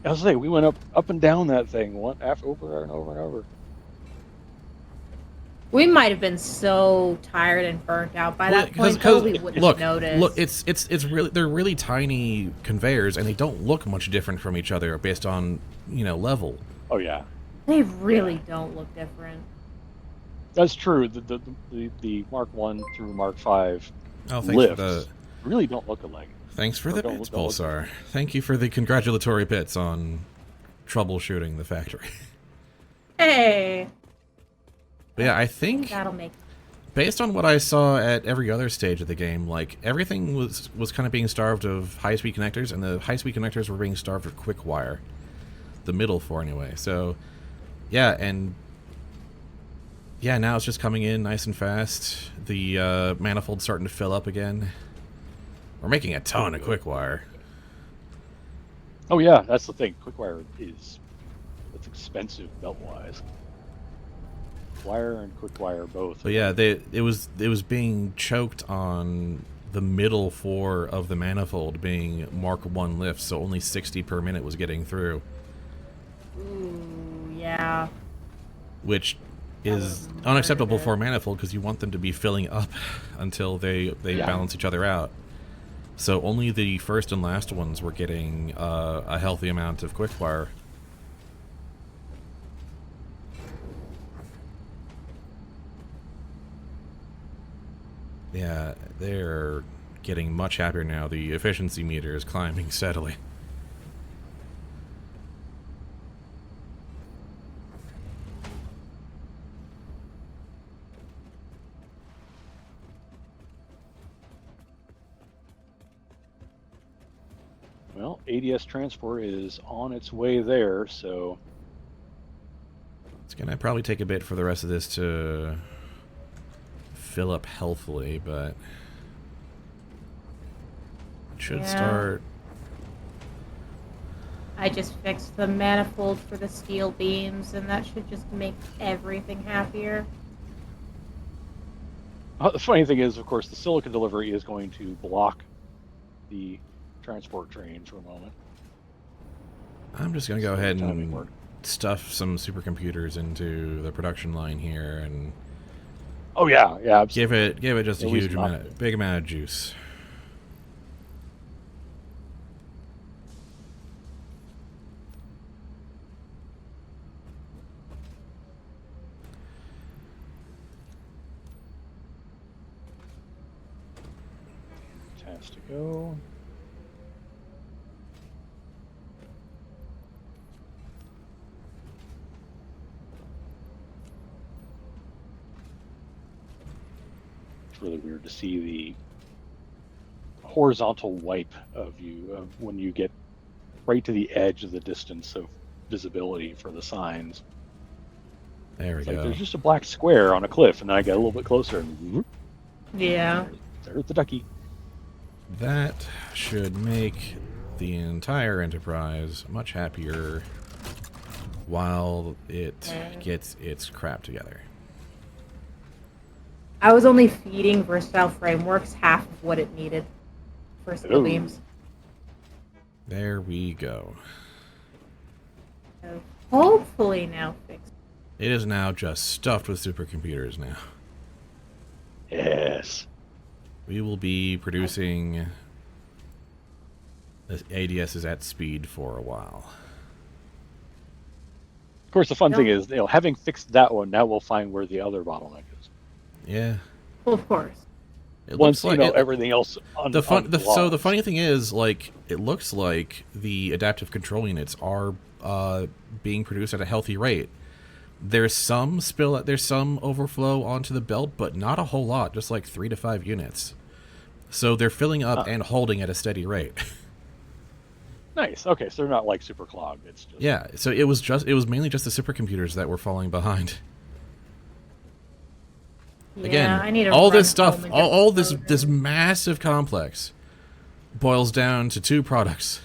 I was say we went up and down that thing one after over and over and over. We might have been so tired and burnt out by that point, though, we wouldn't have noticed. Look, it's really they're really tiny conveyors, and they don't look much different from each other based on level. Oh yeah, They really don't look different. that's true. The Mark 1 through Mark 5 Oh, lifts really don't look alike. Thanks for the bits, Pulsar. Thank you for the congratulatory bits on troubleshooting the factory. Hey. But yeah, I think That'll make. based on what I saw at every other stage of the game, like everything was kind of being starved of high-speed connectors, and the high-speed connectors were being starved of quick wire. The middle 4 anyway. So yeah, and yeah, now it's just coming in nice and fast. The manifold's starting to fill up again. We're making a ton of quick wire. Oh yeah, that's the thing. Quickwire it's expensive belt-wise. Wire and quickwire both. But yeah, it was being choked on the middle 4 of the manifold being Mark 1 lifts, so only 60 per minute was getting through. Ooh, yeah. Which is unacceptable for a manifold because you want them to be filling up until they balance each other out. So only the first and last ones were getting a healthy amount of quickwire. Yeah, they're getting much happier now. The efficiency meter is climbing steadily. Well, ADS transport is on its way there, so It's gonna probably take a bit for the rest of this to fill up healthily, but it should start. I just fixed the manifold for the steel beams, and that should just make everything happier. the funny thing is, of course, the silicon delivery is going to block the transport trains for a moment. I'm just gonna go ahead Timing and work. stuff some supercomputers into the production line here and Oh yeah, absolutely. give it just a At least big amount of juice. Has to go. It's really weird to see the horizontal wipe of you when you get right to the edge of the distance of visibility for the signs. There we It's go. like there's just a black square on a cliff, and then I get a little bit closer, and whoop, Yeah. there's the ducky. That should make the entire Enterprise much happier while it gets its crap together. I was only feeding Versatile Frameworks half of what it needed for steel Ooh. beams. There we go. So hopefully now fixed. It is now just stuffed with supercomputers now. Yes. We will be producing the ADSs at speed for a while. Of course, the fun thing is, having fixed that one, now we'll find where the other bottleneck is. Yeah. of course. It Once looks like everything else. so the funny thing is, like, it looks like the adaptive control units are being produced at a healthy rate. There's some overflow onto the belt, but not a whole lot, just like 3 to 5 units. So they're filling up and holding at a steady rate. Nice. Okay, so they're not like super clogged. It's just Yeah, so it was mainly just the supercomputers that were falling behind. Again, Yeah, I need to all run this stuff, home and get all the this massive complex boils down to 2 products: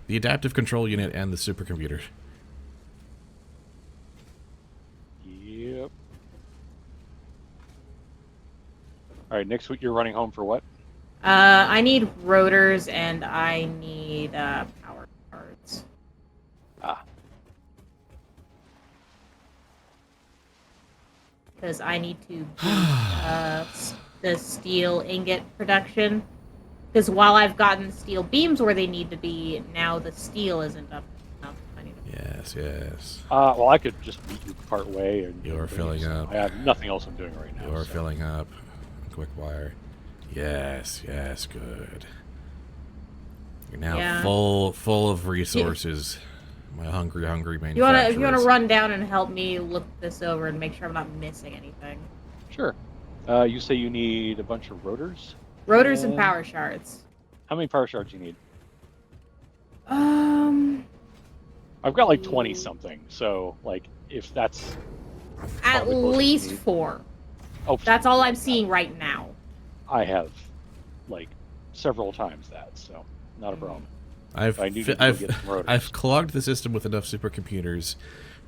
the adaptive control unit and the supercomputer. Yep. All right, next week you're running home for what? I need rotors and I need power cards. Ah, Because I need to boost the steel ingot production. Because while I've gotten steel beams where they need to be, now the steel isn't up enough. I need to... Yes. well, I could just meet you part way, and You're filling up. I have nothing else I'm doing right now. You're so. filling up. Quick wire. Yes, good. You're now full of resources. My hungry manufacturers. If you wanna run down and help me look this over and make sure I'm not missing anything. Sure. You say you need a bunch of rotors? Rotors and power shards. How many power shards do you need? I've got like 20 something. So like, if that's at least 4. Oh, that's all I'm seeing right now. I have like several times that, so not a problem. I've clogged the system with enough supercomputers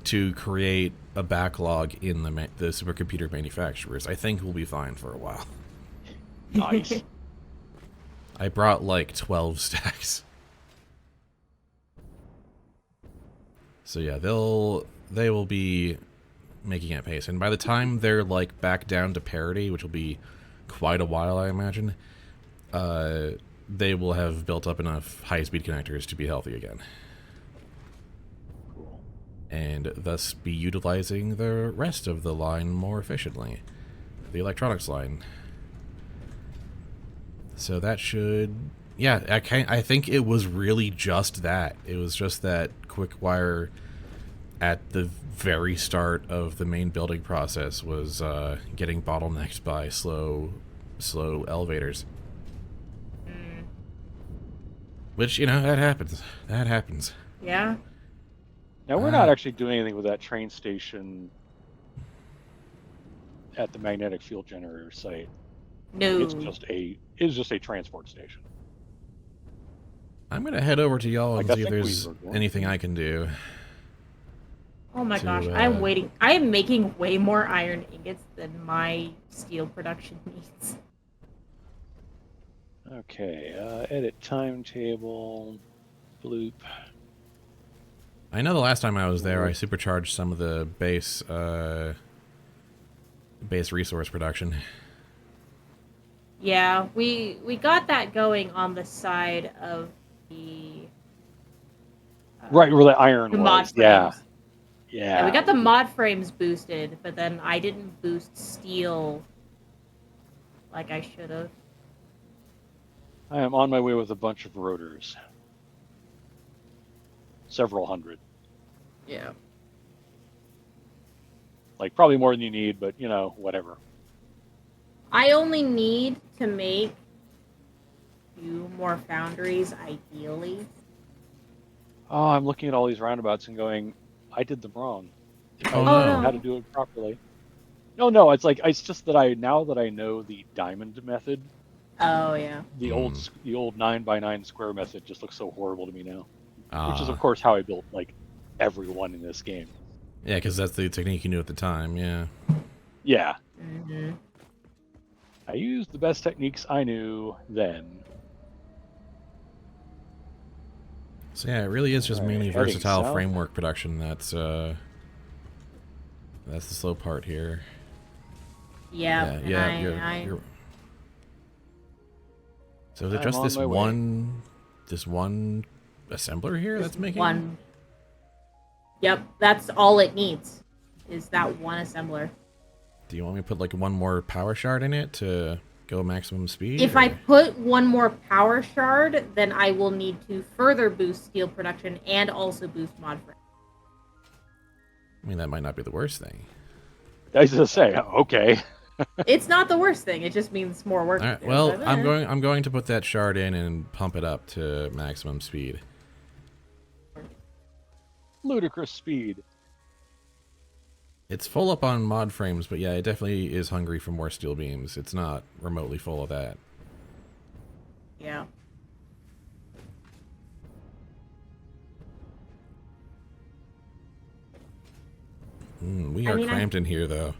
to create a backlog in the supercomputer manufacturers. I think we'll be fine for a while. Nice. I brought like 12 stacks. So yeah, they will be making it pace, and by the time they're like back down to parity, which will be quite a while, I imagine, they will have built up enough high-speed connectors to be healthy again. Cool. And thus be utilizing the rest of the line more efficiently. The electronics line. So that should... Yeah, I think it was really just that. It was just that quick wire at the very start of the main building process was getting bottlenecked by slow elevators. Which, that happens. That happens. Yeah. Now, we're not actually doing anything with that train station at the magnetic field generator site. No. It's just a transport station. I'm going to head over to y'all and see if there's anything I can do. Oh my gosh, I'm waiting. I am making way more iron ingots than my steel production needs. Okay, edit timetable, bloop. I know the last time I was there, I supercharged some of the base resource production. Yeah, we got that going on the side of the... right, where the iron was. Mod frames. Yeah, we got the mod frames boosted, but then I didn't boost steel like I should have. I am on my way with a bunch of rotors. Several hundred. Yeah. Like, probably more than you need, but, whatever. I only need to make 2 more foundries, ideally. Oh, I'm looking at all these roundabouts and going, I did them wrong. Oh, I no. how to do it properly. No, it's just that now that I know the diamond method. Oh yeah. The old 9x9 square method just looks so horrible to me now. Which is, of Ah. course, how I built like everyone in this game. Yeah, because that's the technique you knew at the time. Yeah. Yeah. Mm-hmm. I used the best techniques I knew then. So yeah, it really is just mainly heading versatile south. framework production that's the slow part here. Yeah. You're... So is it I'm just on this my way. one assembler here that's making one? Yep, that's all it needs. Is that one assembler. Do you want me to put like one more power shard in it to go maximum speed? If I put one more power shard, then I will need to further boost steel production and also boost mod frame. I mean, that might not be the worst thing. I was gonna say, okay. It's not the worst thing. It just means more work. All right, to do, well, but, I'm going to put that shard in and pump it up to maximum speed. Ludicrous speed. It's full up on mod frames, but yeah, it definitely is hungry for more steel beams. It's not remotely full of that. Yeah. We are cramped in here, though.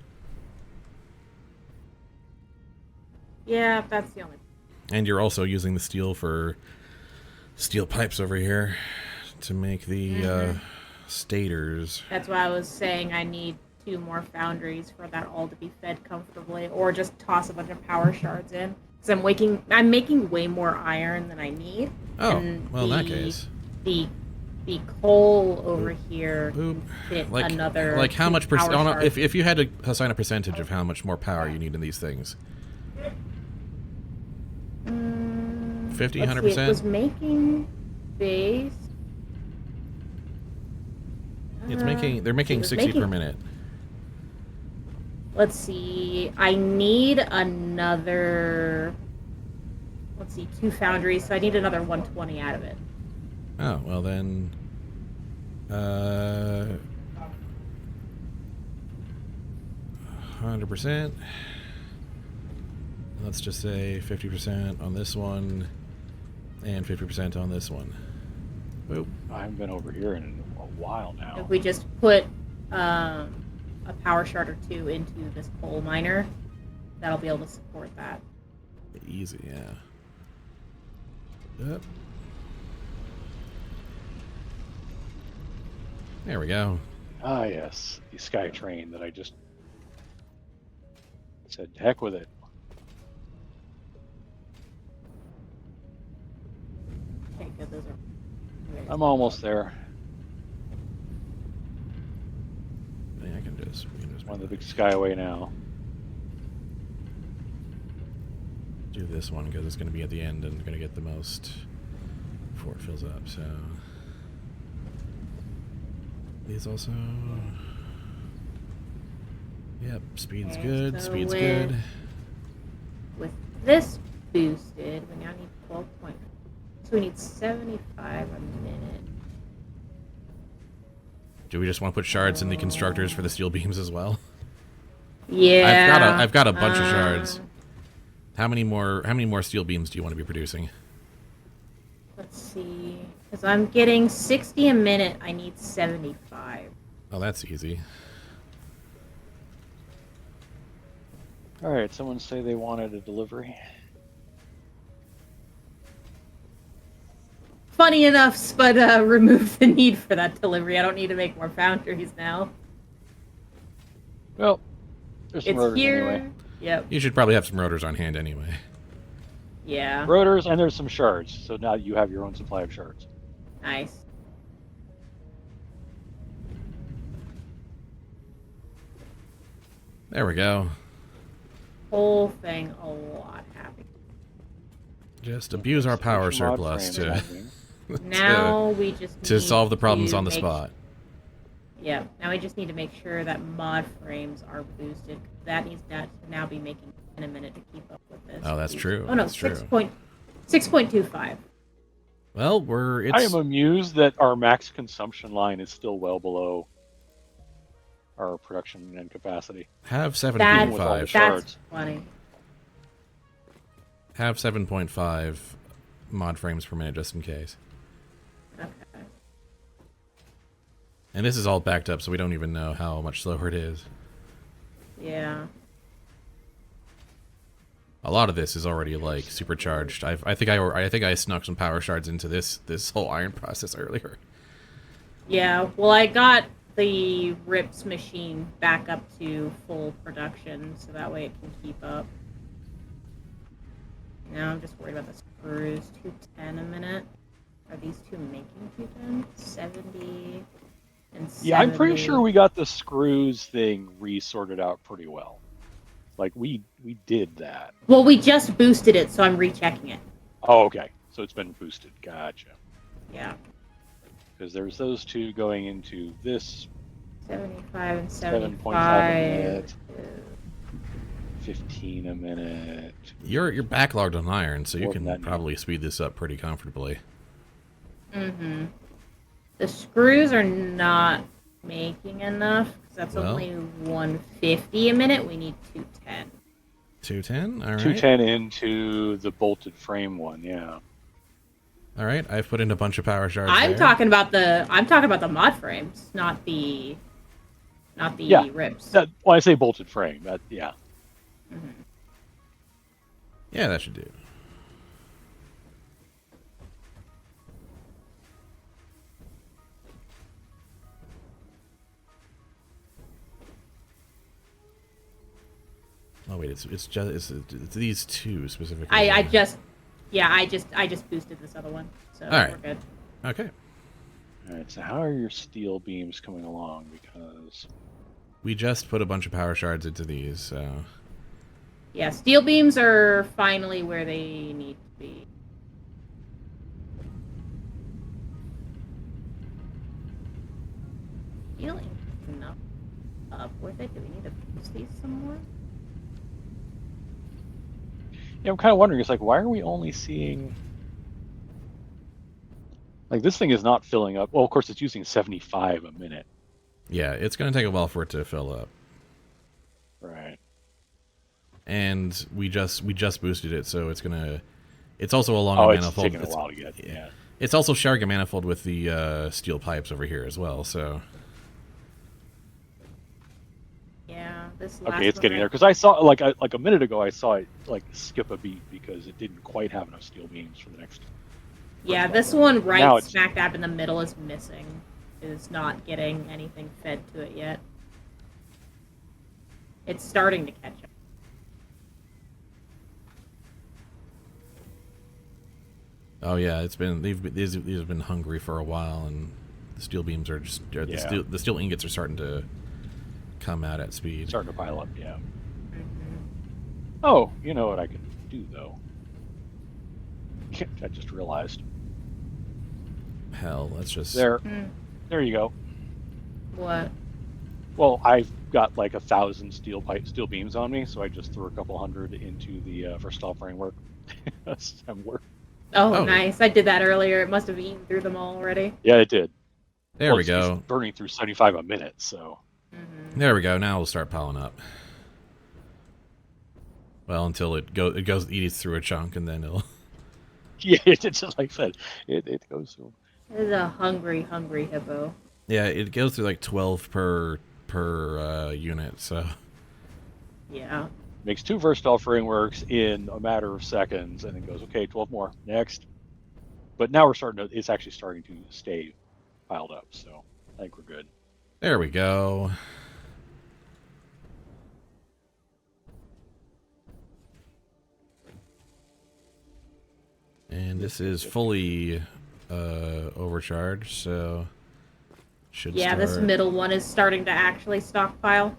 Yeah, that's the only. And you're also using the steel for steel pipes over here to make the stators. That's why I was saying I need 2 more foundries for that all to be fed comfortably, or just toss a bunch of power shards in. Because I'm making way more iron than I need. Oh, well, in that case. The coal over here can fit another. Like how much percent? If If you had to assign a percentage of how much more power you need in these things. 50, 100%? It was making base. They're making 60 per minute. Let's see. I need another. Let's see, 2 foundries, so I need another 120 out of it. Oh, well then. 100%. Let's just say 50% on this one, and 50% on this one. Boop. I haven't been over here in a while now. If we just put a power shard or 2 into this coal miner, that'll be able to support that. Easy, yeah. Yep. There we go. Ah, yes, the sky train that I just said, heck with it. Okay, good. Those are. I'm almost there. Yeah, we can just On the big skyway now. do this one because it's going to be at the end and going to get the most before it fills up. So these also. Yep, speed's good. So Speed's good. With this boosted, we now need 12 points. So we need 75 a minute. Do we just want to put shards in the constructors for the steel beams as well? Yeah. I've got a bunch of shards. How many more steel beams do you want to be producing? Let's see. Because I'm getting 60 a minute, I need 75. Oh, that's easy. All right, someone say they wanted a delivery. Funny enough, but remove the need for that delivery. I don't need to make more foundries now. Well, there's some It's rotors here. anyway. Yep. You should probably have some rotors on hand anyway. Yeah. Rotors, and there's some shards. So now you have your own supply of shards. Nice. There we go. Whole thing a lot happy. Just abuse our power Extra mod surplus frame to happening. Now we just to need solve the problems to on the make- spot. Yeah. Now we just need to make sure that mod frames are boosted. That needs to now be making 10 a minute to keep up with this. Oh, that's true. Oh no, That's true. 6.25. Well, I am amused that our max consumption line is still well below our production and capacity. have With all the 7.5. shards. That's funny. Have 7.5 mod frames per minute just in case. Okay. And this is all backed up, so we don't even know how much slower it is. Yeah. A lot of this is already like supercharged. I think I snuck some power shards into this whole iron process earlier. Yeah. Well, I got the RIPS machine back up to full production, so that way it can keep up. Now I'm just worried about the screws. 210 a minute. Are these two making 210? 70 and 70. Yeah, I'm pretty sure we got the screws thing resorted out pretty well. Like we did that. Well, we just boosted it, so I'm rechecking it. Oh, okay. So it's been boosted. Gotcha. Yeah. Because there's those two going into this 75 and 7.5 a 75. minute, 15 a minute. You're backlogged on iron, so you More than can that now. probably speed this up pretty comfortably. Mm-hmm. The screws are not making enough, because that's Well. only 150 a minute. We need 210. 210. All right. 210 into the bolted frame one. Yeah. All right. I've put in a bunch of power shards. I'm there. talking about the mod frames, not the Yeah. rips. When I say bolted frame, yeah. Mm-hmm. Yeah, that should do. Oh wait, it's these two specifically. I just boosted this other one, so All right. we're good. Okay. All right. So how are your steel beams coming along? Because We just put a bunch of power shards into these, so Yeah, steel beams are finally where they need to be. Steel ink enough up with it. Do we need to boost these some more? yeah, I'm kind of wondering. It's like, why are we only seeing? Like this thing is not filling up. Well, of course, it's using 75 a minute. yeah, it's gonna take a while for it to fill up. Right. And we just boosted it, so it's gonna. It's also a longer Oh, it's manifold. taking a while to get. Yeah. It's also sharing a manifold with the steel pipes over here as well. So Yeah, this last Okay, it's one getting right- there because I saw like a minute ago I saw it like skip a beat because it didn't quite have enough steel beams for the next. Yeah, first this level. one Now right it's- smack dab in the middle is missing. Is not getting anything fed to it yet. It's starting to catch up. oh yeah, it's been these have been hungry for a while, and the steel beams are just Yeah. the steel ingots are starting to come out at speed. Starting to pile up. Yeah. Mm-hmm. Oh, you know what I can do though? I just realized. Hell, let's just There you go. What? Well, I've got like 1,000 steel beams on me, so I just threw a couple hundred into the versatile framework assembler. Oh, Oh. nice. I did that earlier. It must have eaten through them all already. Yeah, it did. there Well, we it's go. burning through 75 a minute, so. Mm-hmm. There we go. Now it'll start piling up. Well, until it eats through a chunk, and then it'll. Yeah, it's just like I said. It goes through. This is a hungry hippo. Yeah, it goes through like 12 per unit. So Yeah. Makes 2 versatile frameworks in a matter of seconds, and then goes, okay, 12 more next. But now it's actually starting to stay piled up, so I think we're good. there we go. And this is fully overcharged, so should Yeah, start. this middle one is starting to actually stockpile.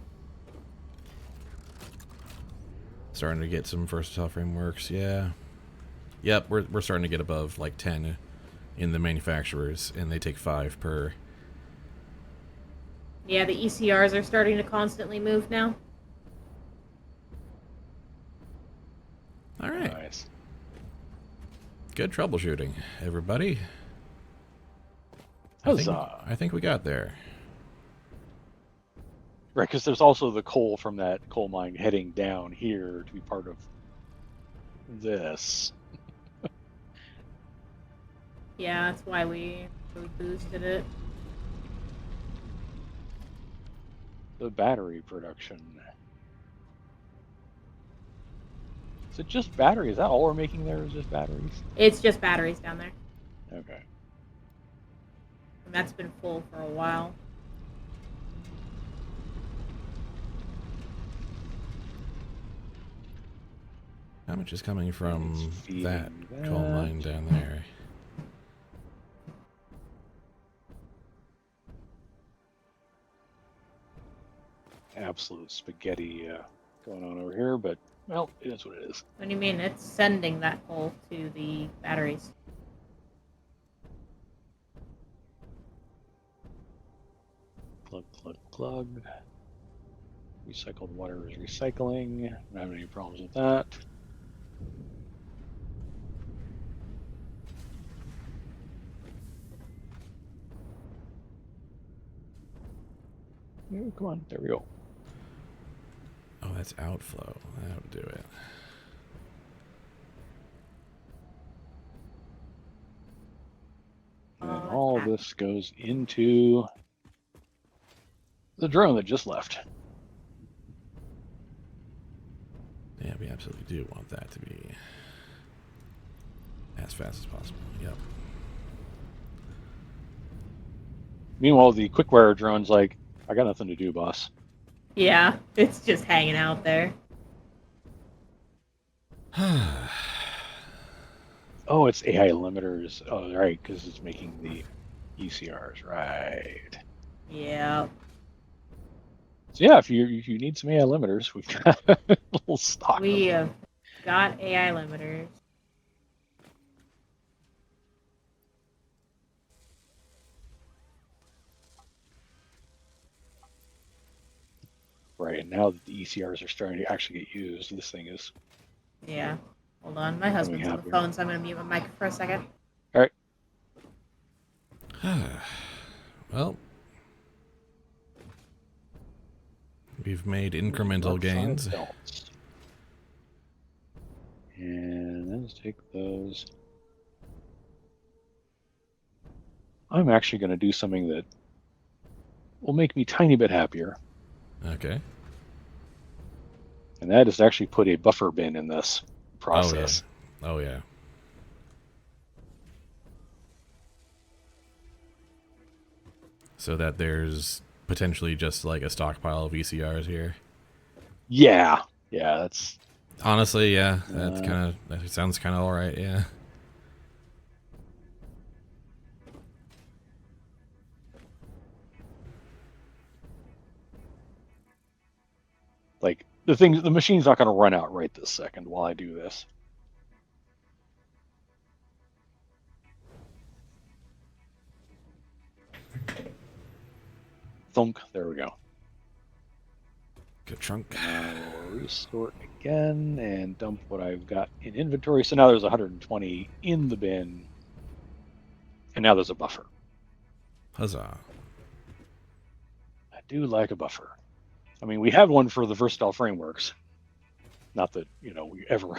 Starting to get some versatile frameworks, yeah. Yep, we're starting to get above like 10 in the manufacturers, and they take 5 per. Yeah, the ECRs are starting to constantly move now. All right, Nice. good troubleshooting, everybody. Huzzah. I think we got there. Right, because there's also the coal from that coal mine heading down here to be part of this. Yeah, that's why we boosted it. The battery production. Is it just battery? Is that all we're making there? Is just batteries? It's just batteries down there. Okay. And that's been full for a while. How much is coming from It's feeding that coal that. mine down there? Absolute spaghetti going on over here, but well, it is what it is. What do you mean? It's sending that coal to the batteries. Plug, plug, plug. Recycled water is recycling. Don't have any problems with that. Oh, come on, there we go. Oh, that's outflow. That would do it. And all this goes into the drone that just left. Yeah, we absolutely do want that to be as fast as possible. Yep. Meanwhile, the quick-wire drone's like, I got nothing to do, boss. Yeah, it's just hanging out there. Oh, it's AI limiters. Oh, right, because it's making the ECRs, right. Yeah. So yeah, if you need some AI limiters, we've got a little stock. We have got AI limiters. Right, and now that the ECRs are starting to actually get used, this thing is Yeah. Hold on, my husband's on the happier. phone, so I'm gonna mute my mic for a second. All right. Well, we've made incremental gains. Belts. And let's take those. I'm actually going to do something that will make me a tiny bit happier. Okay. And that is to actually put a buffer bin in this process. Oh, yeah. So that there's potentially just like a stockpile of VCRs here. Yeah. Yeah, that's... Honestly, yeah. That's that sounds kind of alright, yeah. Like, the machine's not going to run out right this second while I do this. Thunk, there we go. Good trunk. We'll restore again and dump what I've got in inventory. So now there's 120 in the bin. And now there's a buffer. Huzzah. I do like a buffer. I mean, we had one for the versatile frameworks. Not that, we ever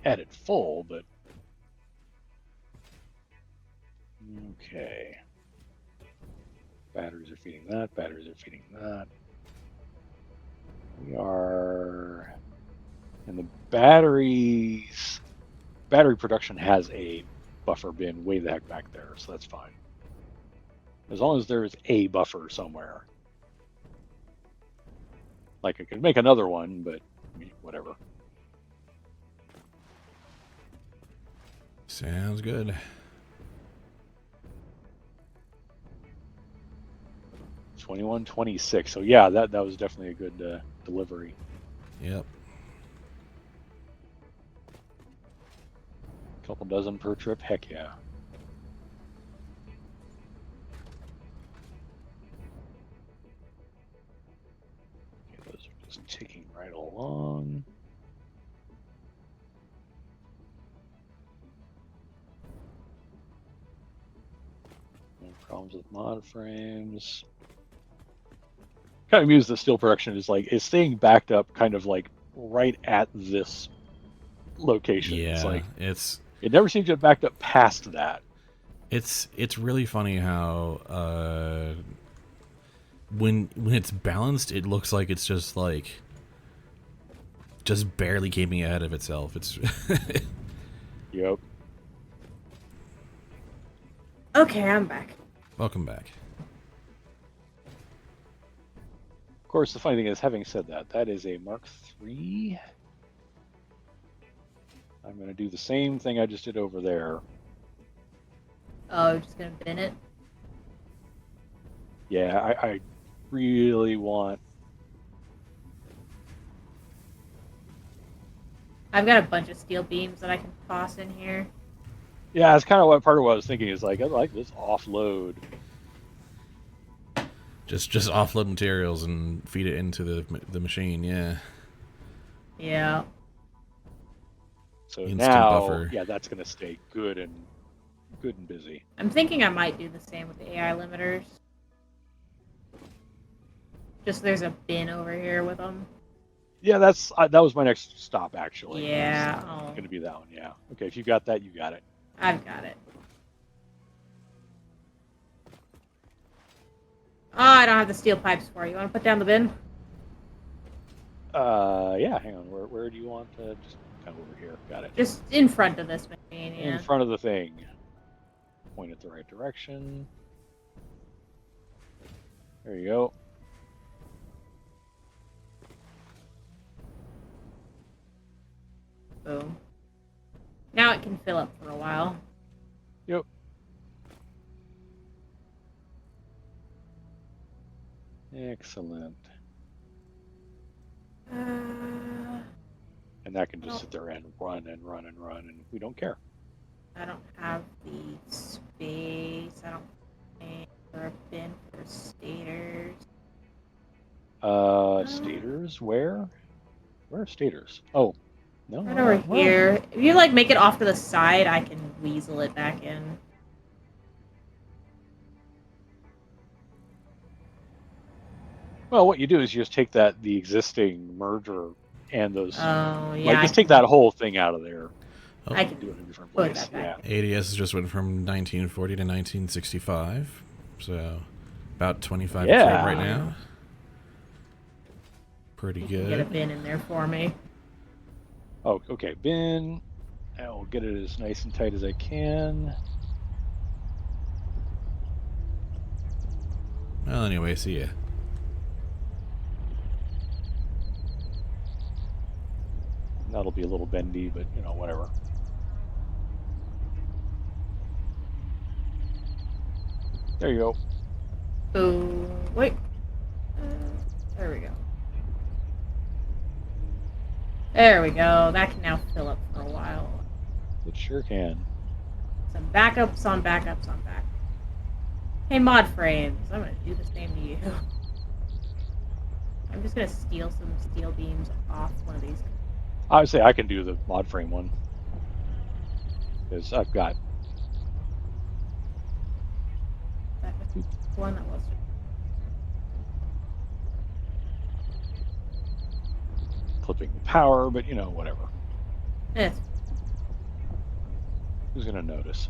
had it full, but... Okay. Batteries are feeding that. Batteries are feeding that. We are... And the battery production has a buffer bin way the heck back there, so that's fine. As long as there is a buffer somewhere. Like, I could make another one, but whatever. Sounds good. 2126. So yeah, that was definitely a good delivery. Yep. Couple dozen per trip, heck yeah. Okay, those are just ticking right along. No problems with mod frames. Kind of amused that steel production is staying backed up kind of like right at this location. Yeah, It's like it's it never seems to have backed up past that. It's really funny how when it's balanced, it looks like it's just barely keeping ahead of itself. It's Yep. Okay, I'm back. Welcome back. Of course, the funny thing is, having said that, that is a Mark III. I'm going to do the same thing I just did over there. Oh, you're just gonna bin it? Yeah, I really want I've got a bunch of steel beams that I can toss in here. Yeah, that's kind of what part of what I was thinking is like, I like this offload. Just offload materials and feed it into the machine. Yeah. Yeah. So Instant now, buffer. yeah, that's going to stay good and busy. I'm thinking I might do the same with the AI limiters. Just there's a bin over here with them. Yeah, that was my next stop actually. Yeah. Going to be that one. Yeah. Okay, if you got that, you got it. I've got it. Oh, I don't have the steel pipes for you. You want to put down the bin? Yeah. Hang on. Where do you want to? Just kind of over here. Got it. Just in front of this machine. Yeah. In front of the thing. Point it the right direction. There you go. Boom. Now it can fill up for a while. Yep. Excellent. And that can just sit there and run and run and run, and we don't care. I don't have the space. I don't think for a bin for stators. Stators? Where? Where are stators? Oh, no. Right over here. If you like make it off to the side, I can weasel it back in. Well, what you do is you just take the existing merger and those. Oh yeah. Like, just take that whole thing out of there. Oh. I can Do it in a different put place. that back. Yeah. ADS just went from 1940 to 1965, so about 25 Yeah. a trade right now. Pretty You can get a good. bin in there for me. Oh, okay. Bin. I will get it as nice and tight as I can. Well, anyway, see ya. That'll be a little bendy, but you know, whatever. There you go. Oh, wait. There we go. There we go. That can now fill up for a while. It sure can. Some backups on backups on backups. Hey, mod frames. I'm going to do the same to you. I'm just going to steal some steel beams off one of these. I would say I can do the mod frame one. Because I've got One that was. clipping the power, but you know, whatever. Yes. Who's going to notice?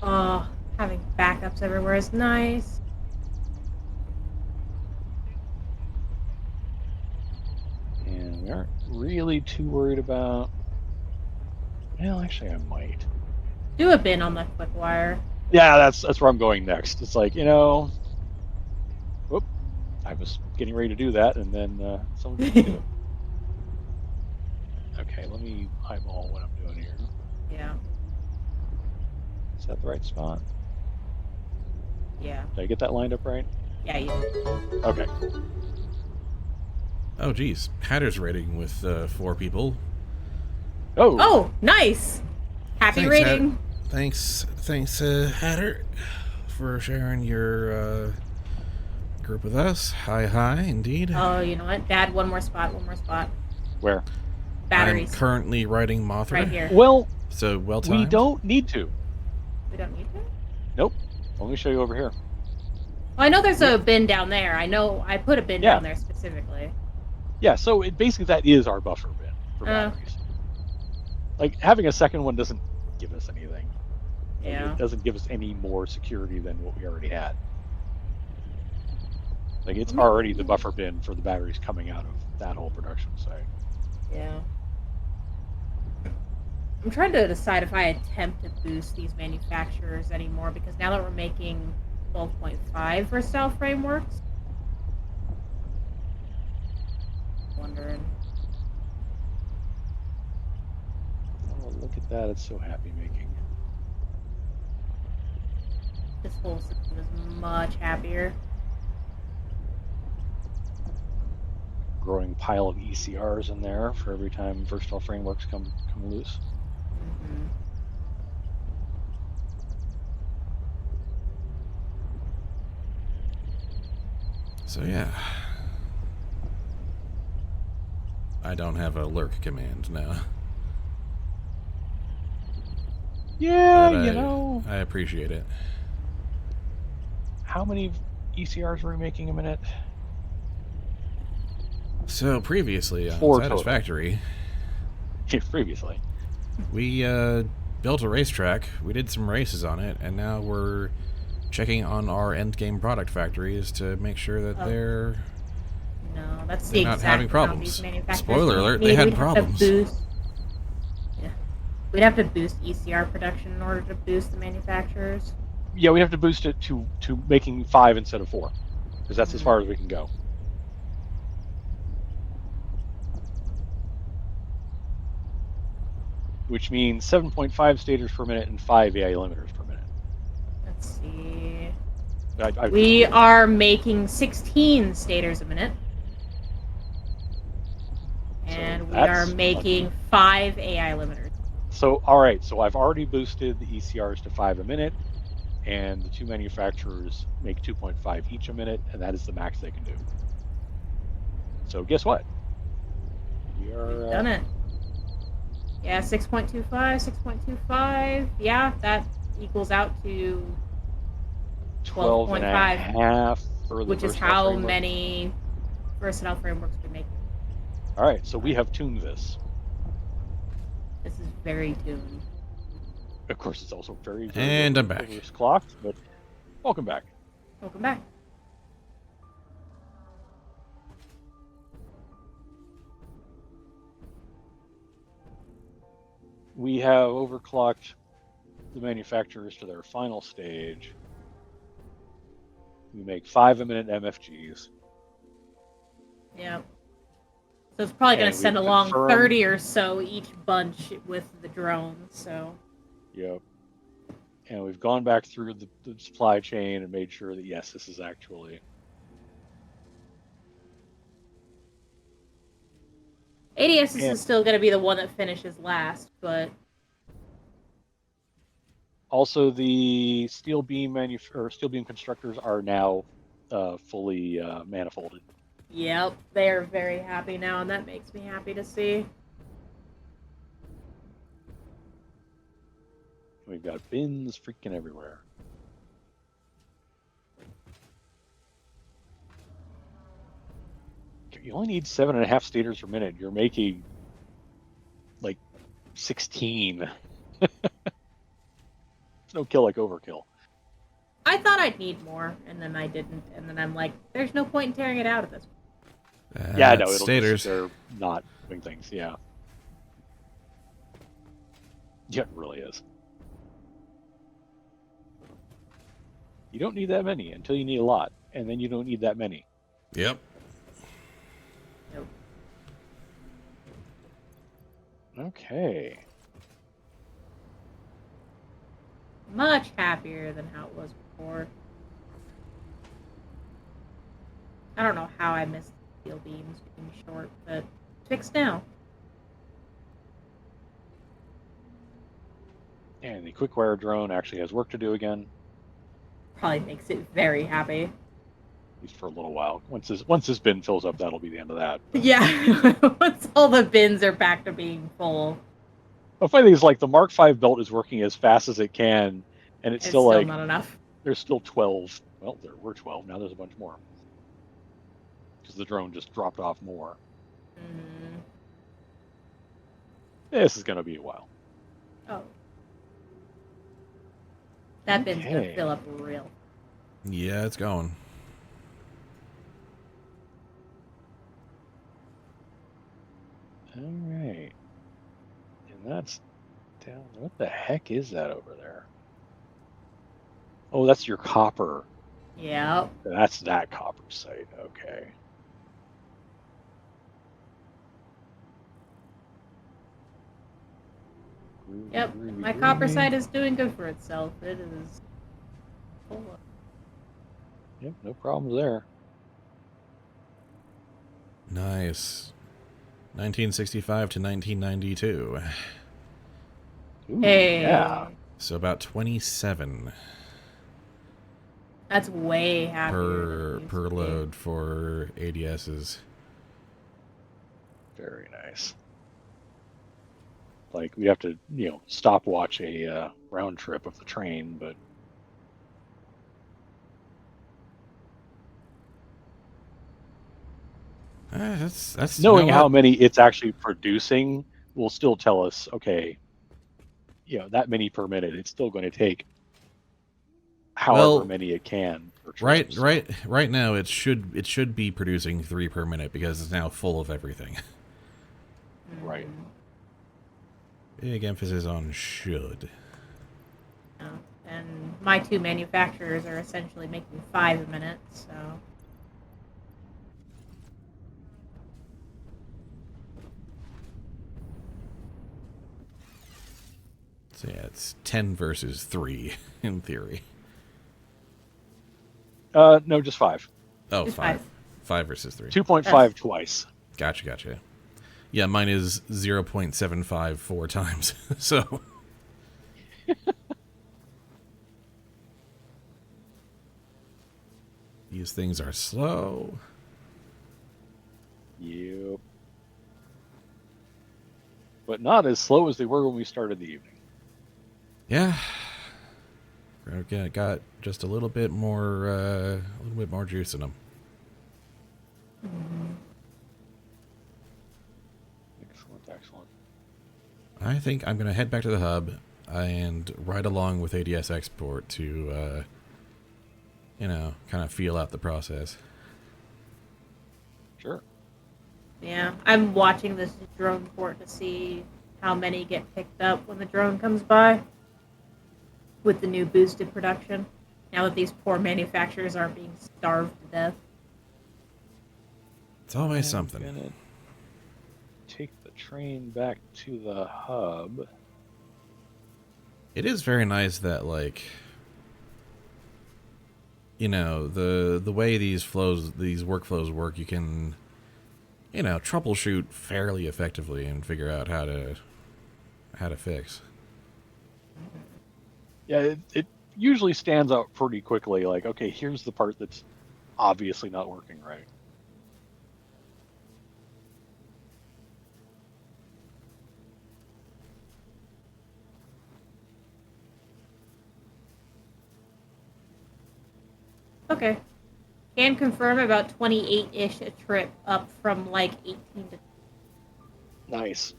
Oh, having backups everywhere is nice. And we aren't really too worried about. Well, actually, I might. Do a bin on the quick wire. Yeah, that's where I'm going next. It's like, you know, whoop, I was getting ready to do that, and then someone didn't do it. Okay, let me eyeball what I'm doing here. Yeah. Is that the right spot? Yeah. Did I get that lined up right? Yeah, you. Okay. Oh, geez. Hatter's rating with 4 people. Oh. Oh, nice. Happy Thanks, rating. Thanks, Hatter, for sharing your group with us. Hi, indeed. Oh, you know what? Dad, one more spot. Where? Batteries. I'm currently writing Mothra. Right here. Well, So, well timed. we don't need to. We don't need to? Nope. Let me show you over here. Well, I know there's a bin down there. I know I put a bin Yeah. down there specifically. Yeah, so it basically that is our buffer bin for batteries. Like, having a second one doesn't give us anything. Like, Yeah. it doesn't give us any more security than what we already had. Like, it's already the buffer bin for the batteries coming out of that whole production site. Yeah. I'm trying to decide if I attempt to boost these manufacturers anymore, because now that we're making 12.5 versatile frameworks, wondering. Oh, look at that. It's so happy making. This whole system is much happier. Growing pile of ECRs in there for every time versatile frameworks come loose. Mm-hmm. So yeah. I don't have a lurk command now. Yeah, But you know, I appreciate it. how many ECRs were we making a minute? So previously on 4 total. Satisfactory, Previously. we built a racetrack. We did some races on it, and now we're checking on our end game product factories to make sure that No, that's the they're not exact having amount these problems. manufacturers Spoiler alert, need. they had We'd have problems. to boost. Yeah, we'd have to boost ECR production in order to boost the manufacturers. Yeah, we have to boost it to making 5 instead of 4, because that's as far as we can go. Which means 7.5 stators per minute and 5 AI limiters per minute. Let's see. We are making 16 stators a minute. And we are making 5 AI limiters. So, all right. So I've already boosted the ECRs to 5 a minute, and the 2 manufacturers make 2.5 each a minute, and that is the max they can do. So guess what? We've done it. Yeah, 6.25, 6.25. Yeah, that equals out to 12 and a half for the which is how many versatile frameworks we make. All right, so we have tuned this. This is very tuned. Of course, it's also very, And I'm back. Overclocked, but welcome back. Welcome back. We have overclocked the manufacturers to their final stage. We make 5 a minute MFGs. Yeah. So it's probably going to send along 30 or so each bunch with the drones. So. Yep. And we've gone back through the supply chain and made sure that yes, this is actually. ADS is still going to be the one that finishes last, but. Also, the steel beam constructors are now fully manifolded. Yep, they are very happy now, and that makes me happy to see. We've got bins freaking everywhere. You only need 7.5 stators per minute. You're making like 16. It's no kill like overkill. I thought I'd need more, and then I didn't, and then I'm like, there's no point in tearing it out at this point. Yeah, no, they're not doing things, yeah. Yeah, it really is. You don't need that many until you need a lot, and then you don't need that many. Yep. Nope. Okay. Much happier than how it was before. I don't know how I missed steel beams being short, but fixed now. And the quick-wire drone actually has work to do again. Probably makes it very happy. At least for a little while. Once this bin fills up, that'll be the end of that. But... Yeah, once all the bins are back to being full. The funny thing is, like, the Mark V belt is working as fast as it can, and it's still like not enough. There's still 12. Well, there were 12. Now there's a bunch more because the drone just dropped off more. Mm-hmm. This is going to be a while. Oh. That bin's going to fill up real. Yeah, it's going. All right. And that's down. What the heck is that over there? Oh, that's your copper. Yep. That's that copper site. Okay. Yep. My copper site is doing good for itself. It is below. Yep, no problems there. Nice. 1965 to 1992. Ooh, yeah. Hey, So about 27 that's way happier than it per used per to be. load for ADSs. Very nice. Like we have to, stopwatch a round trip of the train, but That's you know knowing how what? many it's actually producing will still tell us, okay, that many per minute. It's still going to take however Well, many it can per trip. right So, right right now it should be producing 3 per minute because it's now full of everything. right. Mhm. Big emphasis on should. Yeah. And my two manufacturers are essentially making 5 a minute, so So yeah, it's 10 versus 3 in theory. No, just five. Oh, just 5. 5. 5 versus 3. Us. 2.5 twice. Gotcha. Yeah, mine is 0.75 4 times. So these things are slow. Yep. But not as slow as they were when we started the evening. Yeah. Okay, got just a little bit more juice in them. Mhm. Excellent. I think I'm gonna head back to the hub and ride along with ADS Export to, kind of feel out the process. Sure. Yeah, I'm watching this drone port to see how many get picked up when the drone comes by with the new boosted production. Now that these poor manufacturers aren't being starved to death. It's always I'm something. gonna take the train back to the hub. It is very nice that the way these workflows work, you can troubleshoot fairly effectively and figure out how to fix. Yeah, it usually stands out pretty quickly. Like, okay, here's the part that's obviously not working right. Okay. Can confirm about 28-ish a trip up from like 18 to. Nice.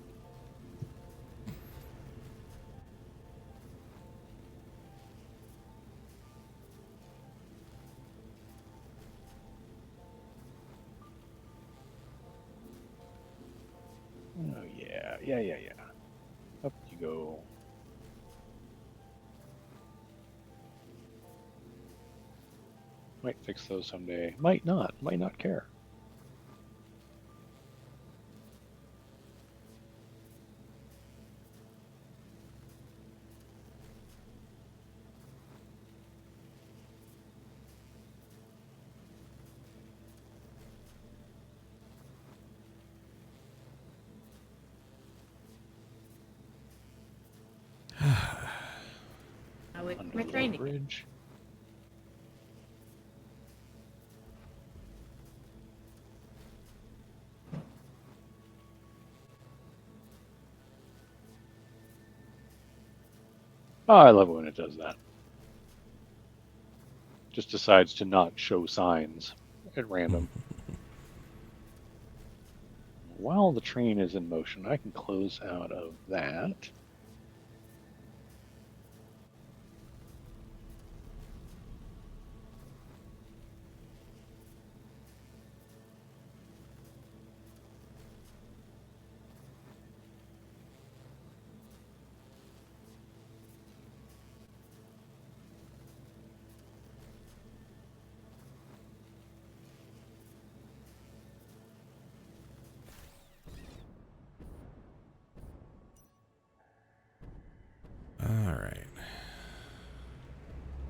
Oh yeah. Up you go. Might fix those someday. Might not. Might not care. I wait for my Underlow train to get. bridge. Oh, I love it when it does that. Just decides to not show signs at random. While the train is in motion, I can close out of that.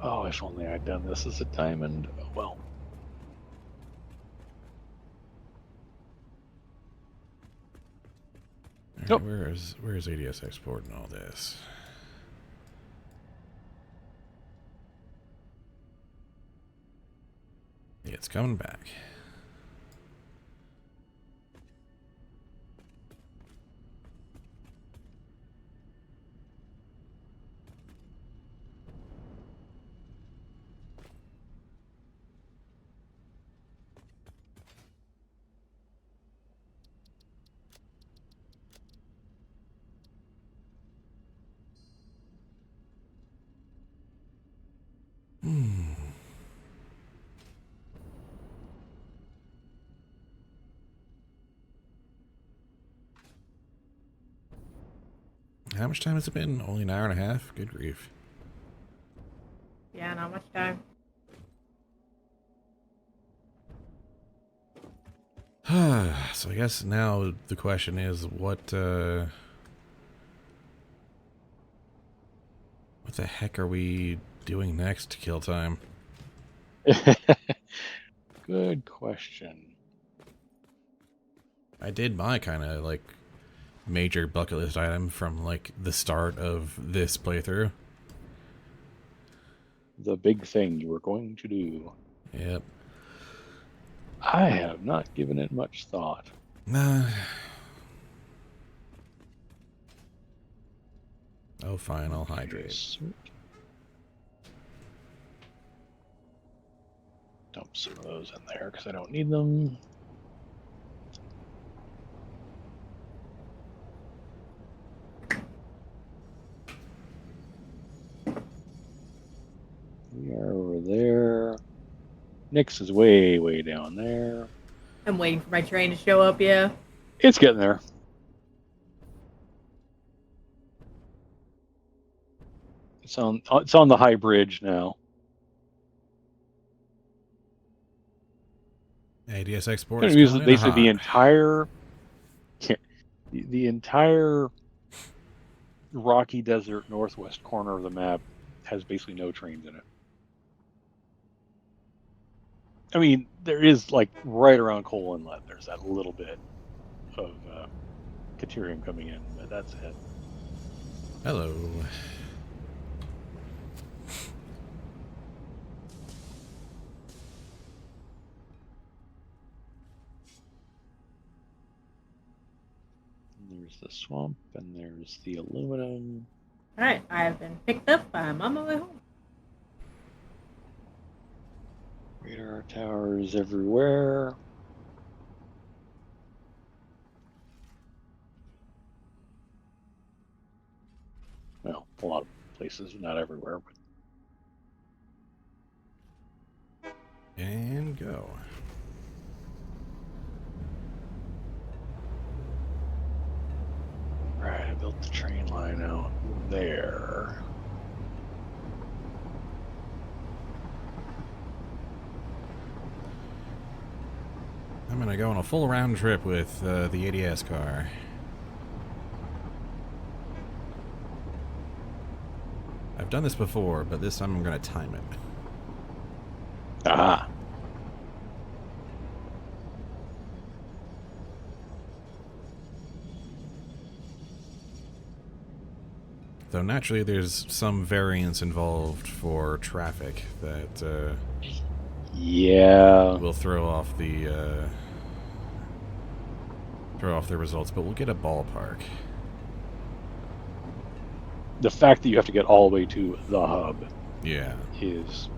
Oh, if only I'd done this as a diamond. Oh, well. All right, Nope. where's ADS export and all this? Yeah, it's coming back. How much time has it been? Only an hour and a half? Good grief. Yeah, not much time. So I guess now the question is what the heck are we doing next to kill time? Good question. I did my kind of like major bucket list item from like the start of this playthrough. The big thing you were going to do. Yep. I have not given it much thought. Nah. Oh, fine. I'll hydrate. Sweet. Dump some of those in there because I don't need them. We are over there. Nyx is way, way down there. I'm waiting for my train to show up, yeah. It's getting there. It's on the high bridge now. ADS export Kind is of use coming in basically hot. the entire rocky desert northwest corner of the map has basically no trains in it. I mean, there is like right around Coal Inlet. There's that little bit of Caterium coming in, but that's it. Hello. There's the swamp, and there's the aluminum. Alright, I have been picked up. I'm on my way home. Radar towers everywhere. Well, a lot of places, not everywhere. But... And go. Right, I built the train line out there. I'm gonna go on a full round trip with the ADS car. I've done this before, but this time I'm gonna time it. Ah. Though naturally there's some variance involved for traffic that Yeah. will throw off the results, but we'll get a ballpark. The fact that you have to get all the way to the hub, Yeah, is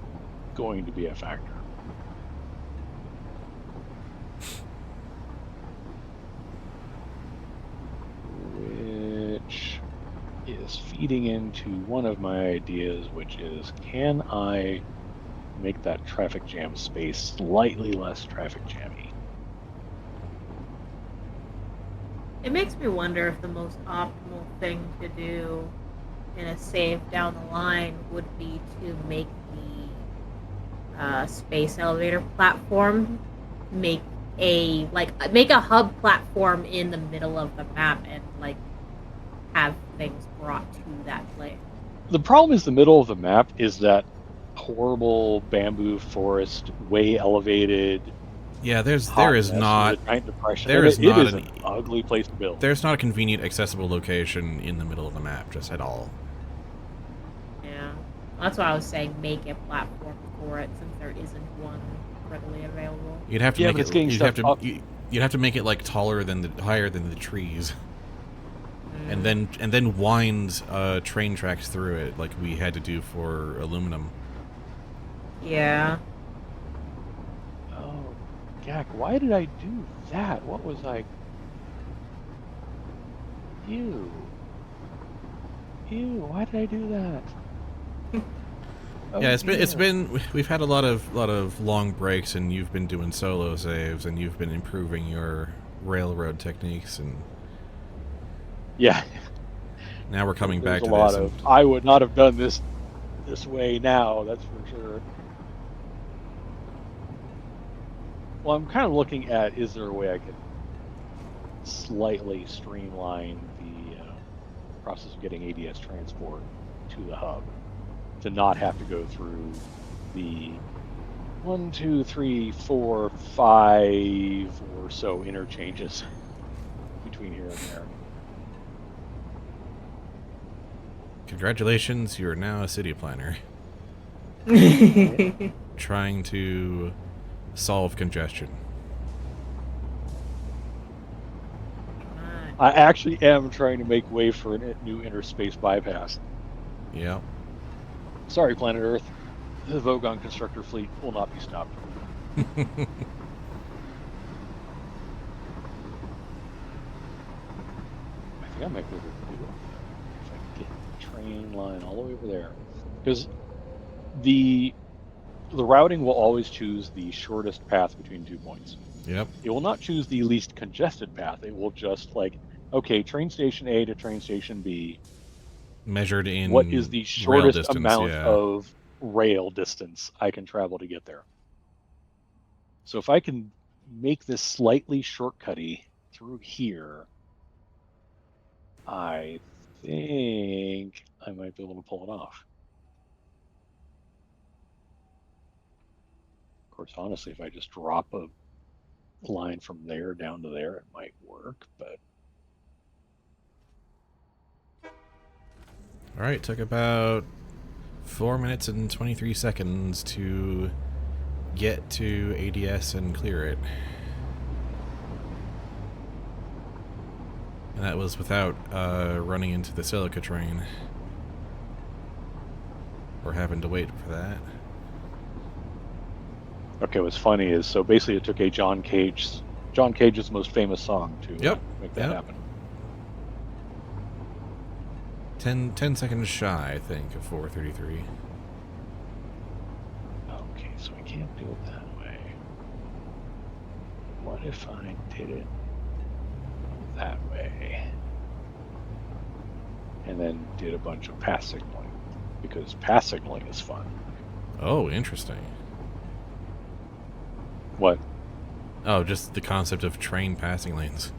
going to be a factor. Which is feeding into one of my ideas, which is, can I make that traffic jam space slightly less traffic jammy? It makes me wonder if the most optimal thing to do in a save down the line would be to make the space elevator platform make a hub platform in the middle of the map and like have things brought to that place. The problem is the middle of the map is that horrible bamboo forest, way elevated, Yeah, there hot is mess with a not giant depression there in is it. It not is an an ugly place to build. there's not a convenient accessible location in the middle of the map just at all. Yeah. That's why I was saying make a platform for it, since there isn't one readily available. You'd have to Yeah, make but it it's getting stuff up. you'd have to make it like higher than the trees. And Mm. then wind train tracks through it like we had to do for aluminum. Yeah. Oh, Gak, why did I do that? What was I? Ew. Ew, why did I do that? Oh Yeah, dear. we've had a lot of long breaks, and you've been doing solo saves, and you've been improving your railroad techniques, and Yeah, now we're coming there's back a to lot this. And of. I would not have done this way now. That's for sure. Well, I'm kind of looking at, is there a way I could slightly streamline the process of getting ADS transport to the hub to not have to go through the 1, 2, 3, 4, 5 or so interchanges between here and there. congratulations, you are now a city planner, Right? trying to solve congestion. I actually am trying to make way for a new interspace bypass. Yeah. Sorry, Planet Earth. The Vogon constructor fleet will not be stopped. I think I might be able to do it if I can get the train line all the way over there, because the routing will always choose the shortest path between 2 points. Yep. It will not choose the least congested path. It will just like, okay, train station A to train station B, Measured what is in the rail shortest distance, amount yeah. of rail distance I can travel to get there? So if I can make this slightly shortcutty through here, I think I might be able to pull it off. Of course, honestly, if I just drop a line from there down to there, it might work, but Alright, took about 4 minutes and 23 seconds to get to ADS and clear it. And that was without running into the silica train. Or having to wait for that. okay, what's funny is, so basically it took a John Cage's most famous song to make that happen. 10 seconds shy, I think, of 4:33. Okay, so I can't do it that way. What if I did it that way? And then did a bunch of path signaling, because path signaling is fun. Oh, interesting. What? Oh, just the concept of train passing lanes.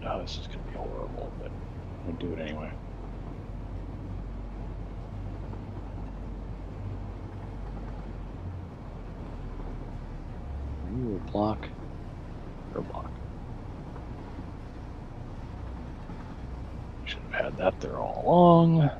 Oh, this is going to be horrible, but I'm going to do it anyway. Are you a block? Or a block? Should have had that there all along.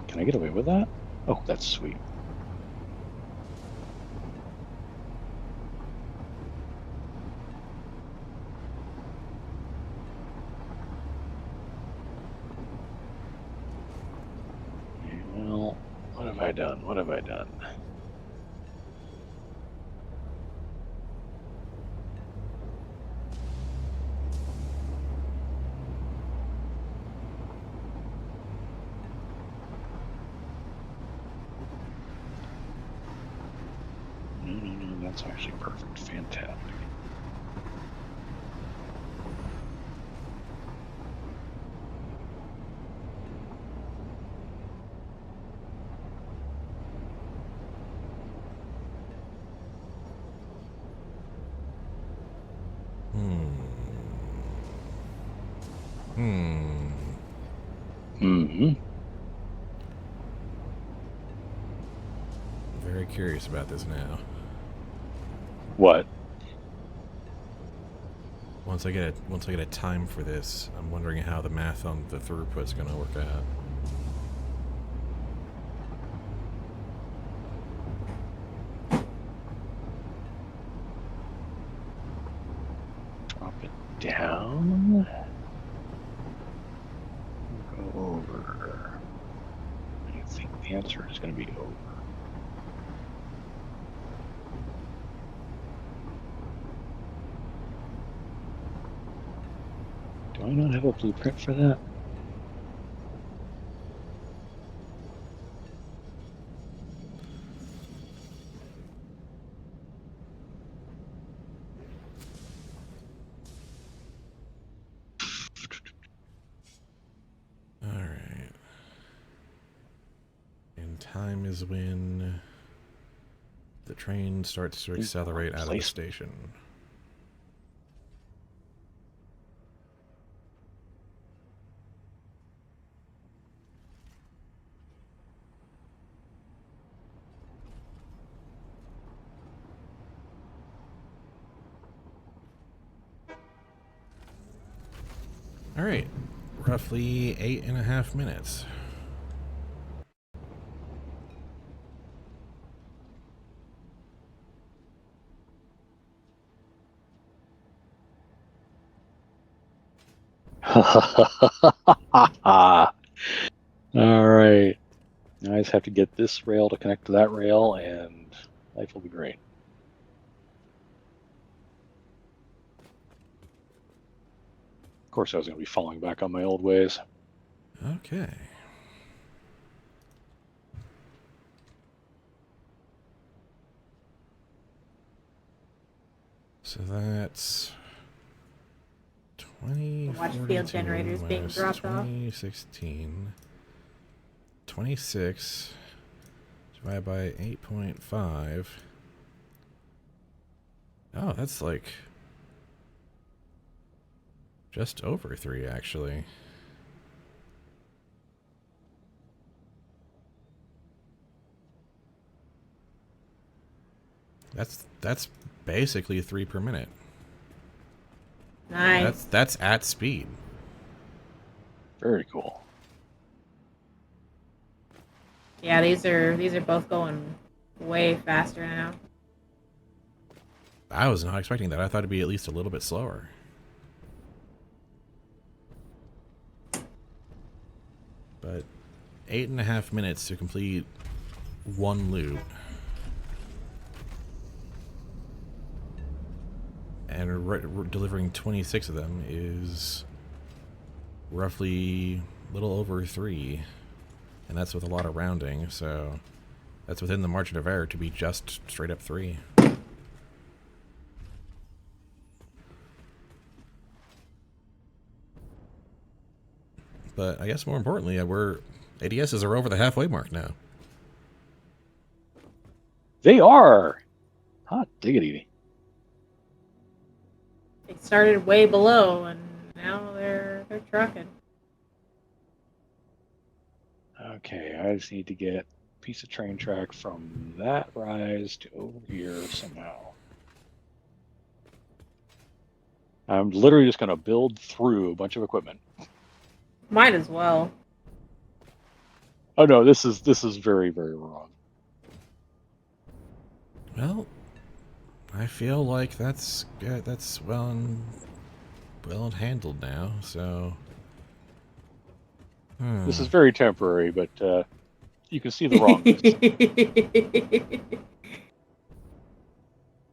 Can I get away with that? Oh, that's sweet. Well, what have I done? What have I done? That's actually perfect. Fantastic. Mm-hmm. Very curious about this now. What? Once I get a time for this, I'm wondering how the math on the throughput's going to work out. Drop it down. Go over. I think the answer is going to be over. Do I not have a blueprint for that? Alright. And time is when the train starts to accelerate out of the station. Alright. Roughly 8.5 minutes. All right. Now I just have to get this rail to connect to that rail, and life will be great. Of course, I was going to be falling back on my old ways. Okay. So that's 20. Watch field generators being dropped off. 2016. 26 divided by 8.5. Oh, that's like just over 3, actually. That's basically 3 per minute. Nice. That's at speed. Very cool. Yeah, these are both going way faster now. I was not expecting that. I thought it'd be at least a little bit slower. But 8.5 minutes to complete one loop. And delivering 26 of them is roughly a little over 3. And that's with a lot of rounding, so that's within the margin of error to be just straight up 3. But I guess more importantly, we're ADSs are over the halfway mark now. They are. Hot diggity. They started way below, and now they're trucking. Okay, I just need to get a piece of train track from that rise to over here somehow. I'm literally just going to build through a bunch of equipment. Might as well. Oh no, this is very, very wrong. Well, I feel like that's well handled now. So This is very temporary, but you can see the wrongness.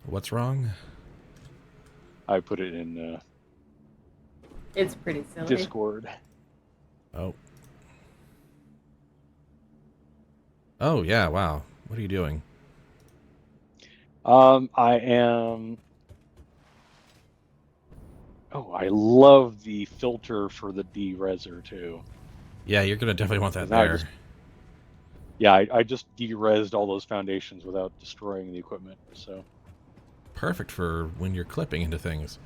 What's wrong? I put it in It's pretty silly. Discord. Oh. Oh yeah! Wow. What are you doing? I am. Oh, I love the filter for the de-reser too. Yeah, you're gonna definitely want that 'Cause now there. I just de-resed all those foundations without destroying the equipment. So Perfect for when you're clipping into things.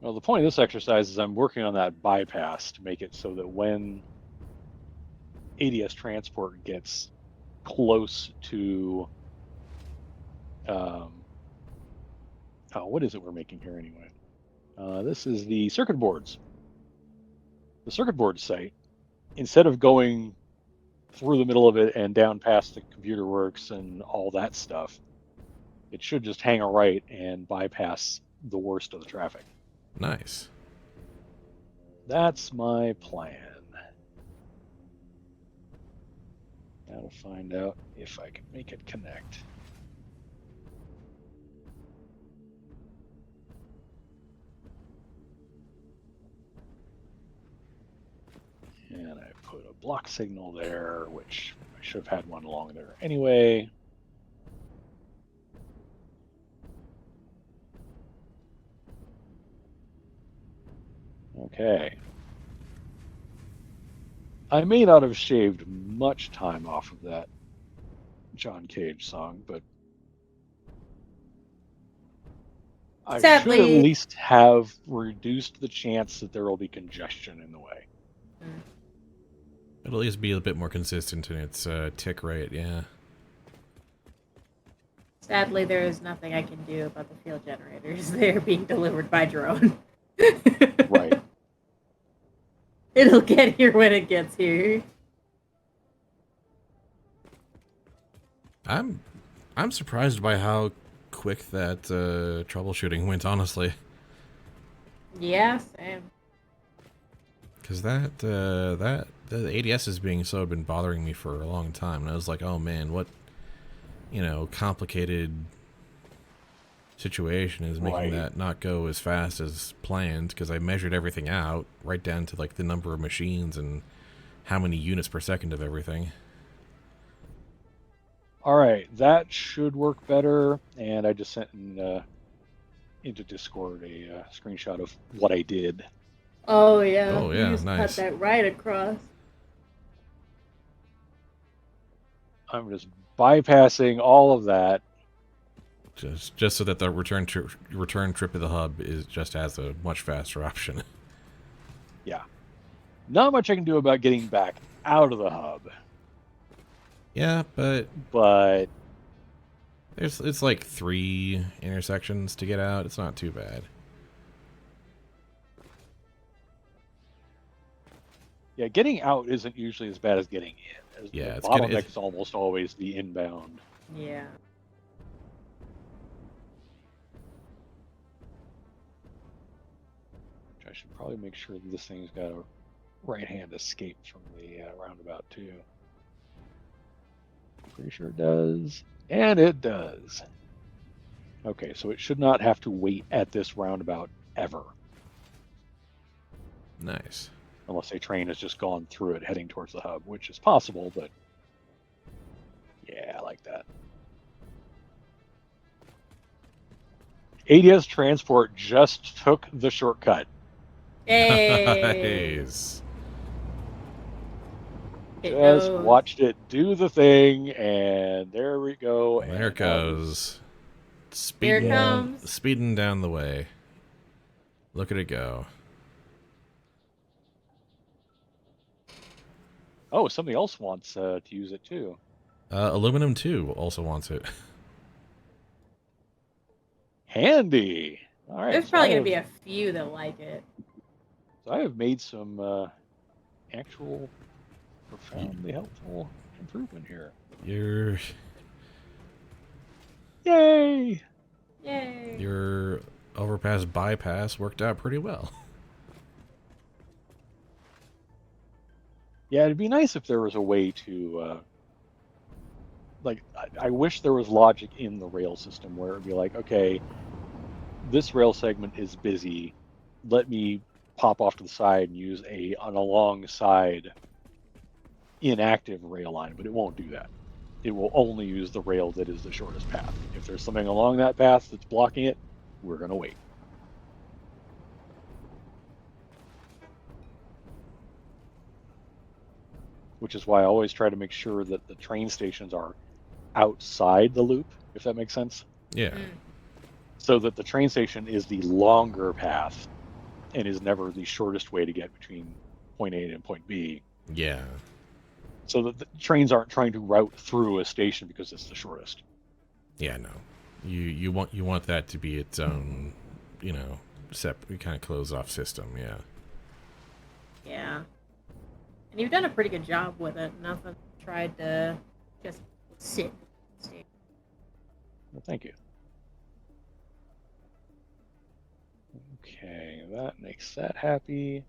well, the point of this exercise is I'm working on that bypass to make it so that when ADS transport gets close to oh, what is it we're making here anyway? This is the circuit boards. The circuit board site, instead of going through the middle of it and down past the computer works and all that stuff, it should just hang a right and bypass the worst of the traffic. Nice. That's my plan. Now to find out if I can make it connect. And I put a block signal there, which I should have had one along there anyway. Okay. I may not have shaved much time off of that John Cage song, but I should at Sadly, least have reduced the chance that there will be congestion in the way. It'll at least be a bit more consistent in its tick rate, yeah. sadly, there is nothing I can do about the field generators. They're being delivered by drone. Right. It'll get here when it gets here. I'm surprised by how quick that troubleshooting went, honestly. Yeah, same. Because the ADS is being so had been bothering me for a long time, and I was like, oh man, what complicated situation is making Right. that not go as fast as planned, because I measured everything out right down to like the number of machines and how many units per second of everything. All right, that should work better. And I just sent into Discord a screenshot of what I did. Oh yeah, Oh, you yeah, just nice. cut that right across. I'm just bypassing all of that. Just so that the return trip to the hub is just as a much faster option. Yeah. Not much I can do about getting back out of the hub, Yeah, but but it's like 3 intersections to get out. It's not too bad. yeah, getting out isn't usually as bad as getting in. Yeah, The it's gonna. bottleneck is almost always the inbound. Yeah. Which I should probably make sure that this thing's got a right-hand escape from the roundabout too. Pretty sure it does, and it does. Okay, so it should not have to wait at this roundabout ever, Nice. unless a train has just gone through it heading towards the hub, which is possible, but yeah, I like that. ADS Transport just took the shortcut. Hey. Nice. It Just goes. watched it do the thing, and there we go. There it goes. Here it Speeding, comes. speeding down the way. Look at it go. Oh, somebody else wants to use it too. Aluminum 2 also wants it. Handy. All right. There's so probably I gonna be have- a few that like it. So I have made some actual profoundly helpful improvement here. Your Yay! Yay. your overpass bypass worked out pretty well. Yeah, it'd be nice if there was a way to, I wish there was logic in the rail system where it'd be like, okay, this rail segment is busy. Let me pop off to the side and use an alongside inactive rail line, but it won't do that. It will only use the rail that is the shortest path. If there's something along that path that's blocking it, we're going to wait. Which is why I always try to make sure that the train stations are outside the loop, if that makes sense. Yeah. So that the train station is the longer path and is never the shortest way to get between point A and point B. Yeah. So that the trains aren't trying to route through a station because it's the shortest. Yeah, no. You want that to be its own, separate kind of closed off system, yeah. Yeah. And you've done a pretty good job with it. Nothing tried to just sit. Well, thank you. Okay, that makes that happy.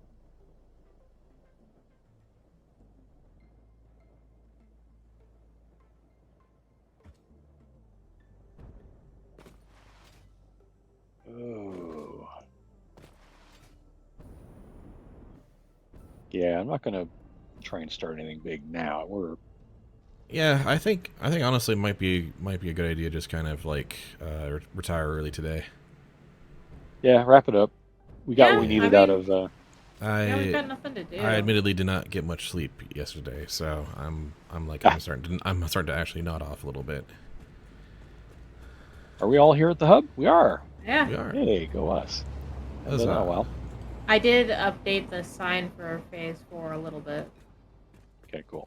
Oh. Yeah, I'm not gonna try and start anything big now. Yeah, I think honestly it might be a good idea just kind of like retire early today. Yeah, wrap it up. We got Yeah, what we needed I out mean- of Yeah, we've I got nothing to do. I admittedly did not get much sleep yesterday, so I'm starting to actually nod off a little bit. Are we all here at the hub? We are. Yeah. We are. Hey, go us. Haven't done that in a while. I did update the sign for Phase 4 a little bit. Okay, cool.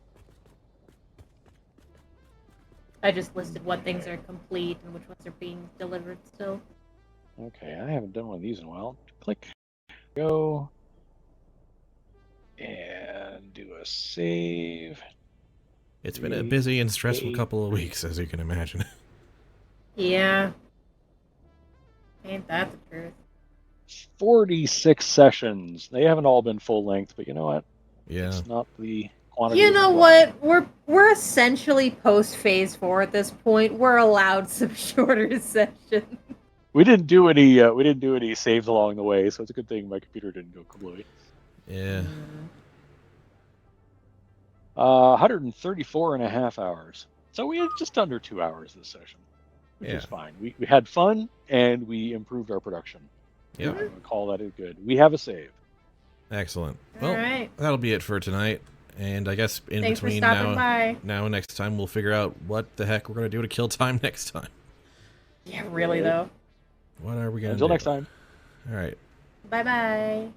I just listed what things are complete and which ones are being delivered still. Okay, I haven't done one of these in a while. Click, go, and do a save. It's been a busy and stressful couple of weeks, as you can imagine. Yeah. Ain't that the truth? 46 sessions. They haven't all been full length, but you know what? Yeah. It's not the quantity. You know what? We're essentially post Phase 4 at this point. We're allowed some shorter sessions. We didn't do any saves along the way, so it's a good thing my computer didn't go kablooey. Yeah. 134 and a half hours. So we had just under 2 hours this session, which is fine. We had fun and we improved our production. Yeah. I'm gonna call that a good. We have a save. Excellent. All Well, right. that'll be it for tonight. And I guess in Thanks for between stopping by. now and next time, we'll figure out what the heck we're going to do to kill time next time. Yeah, really though. What are we going to do? Until next time. All right. Bye-bye.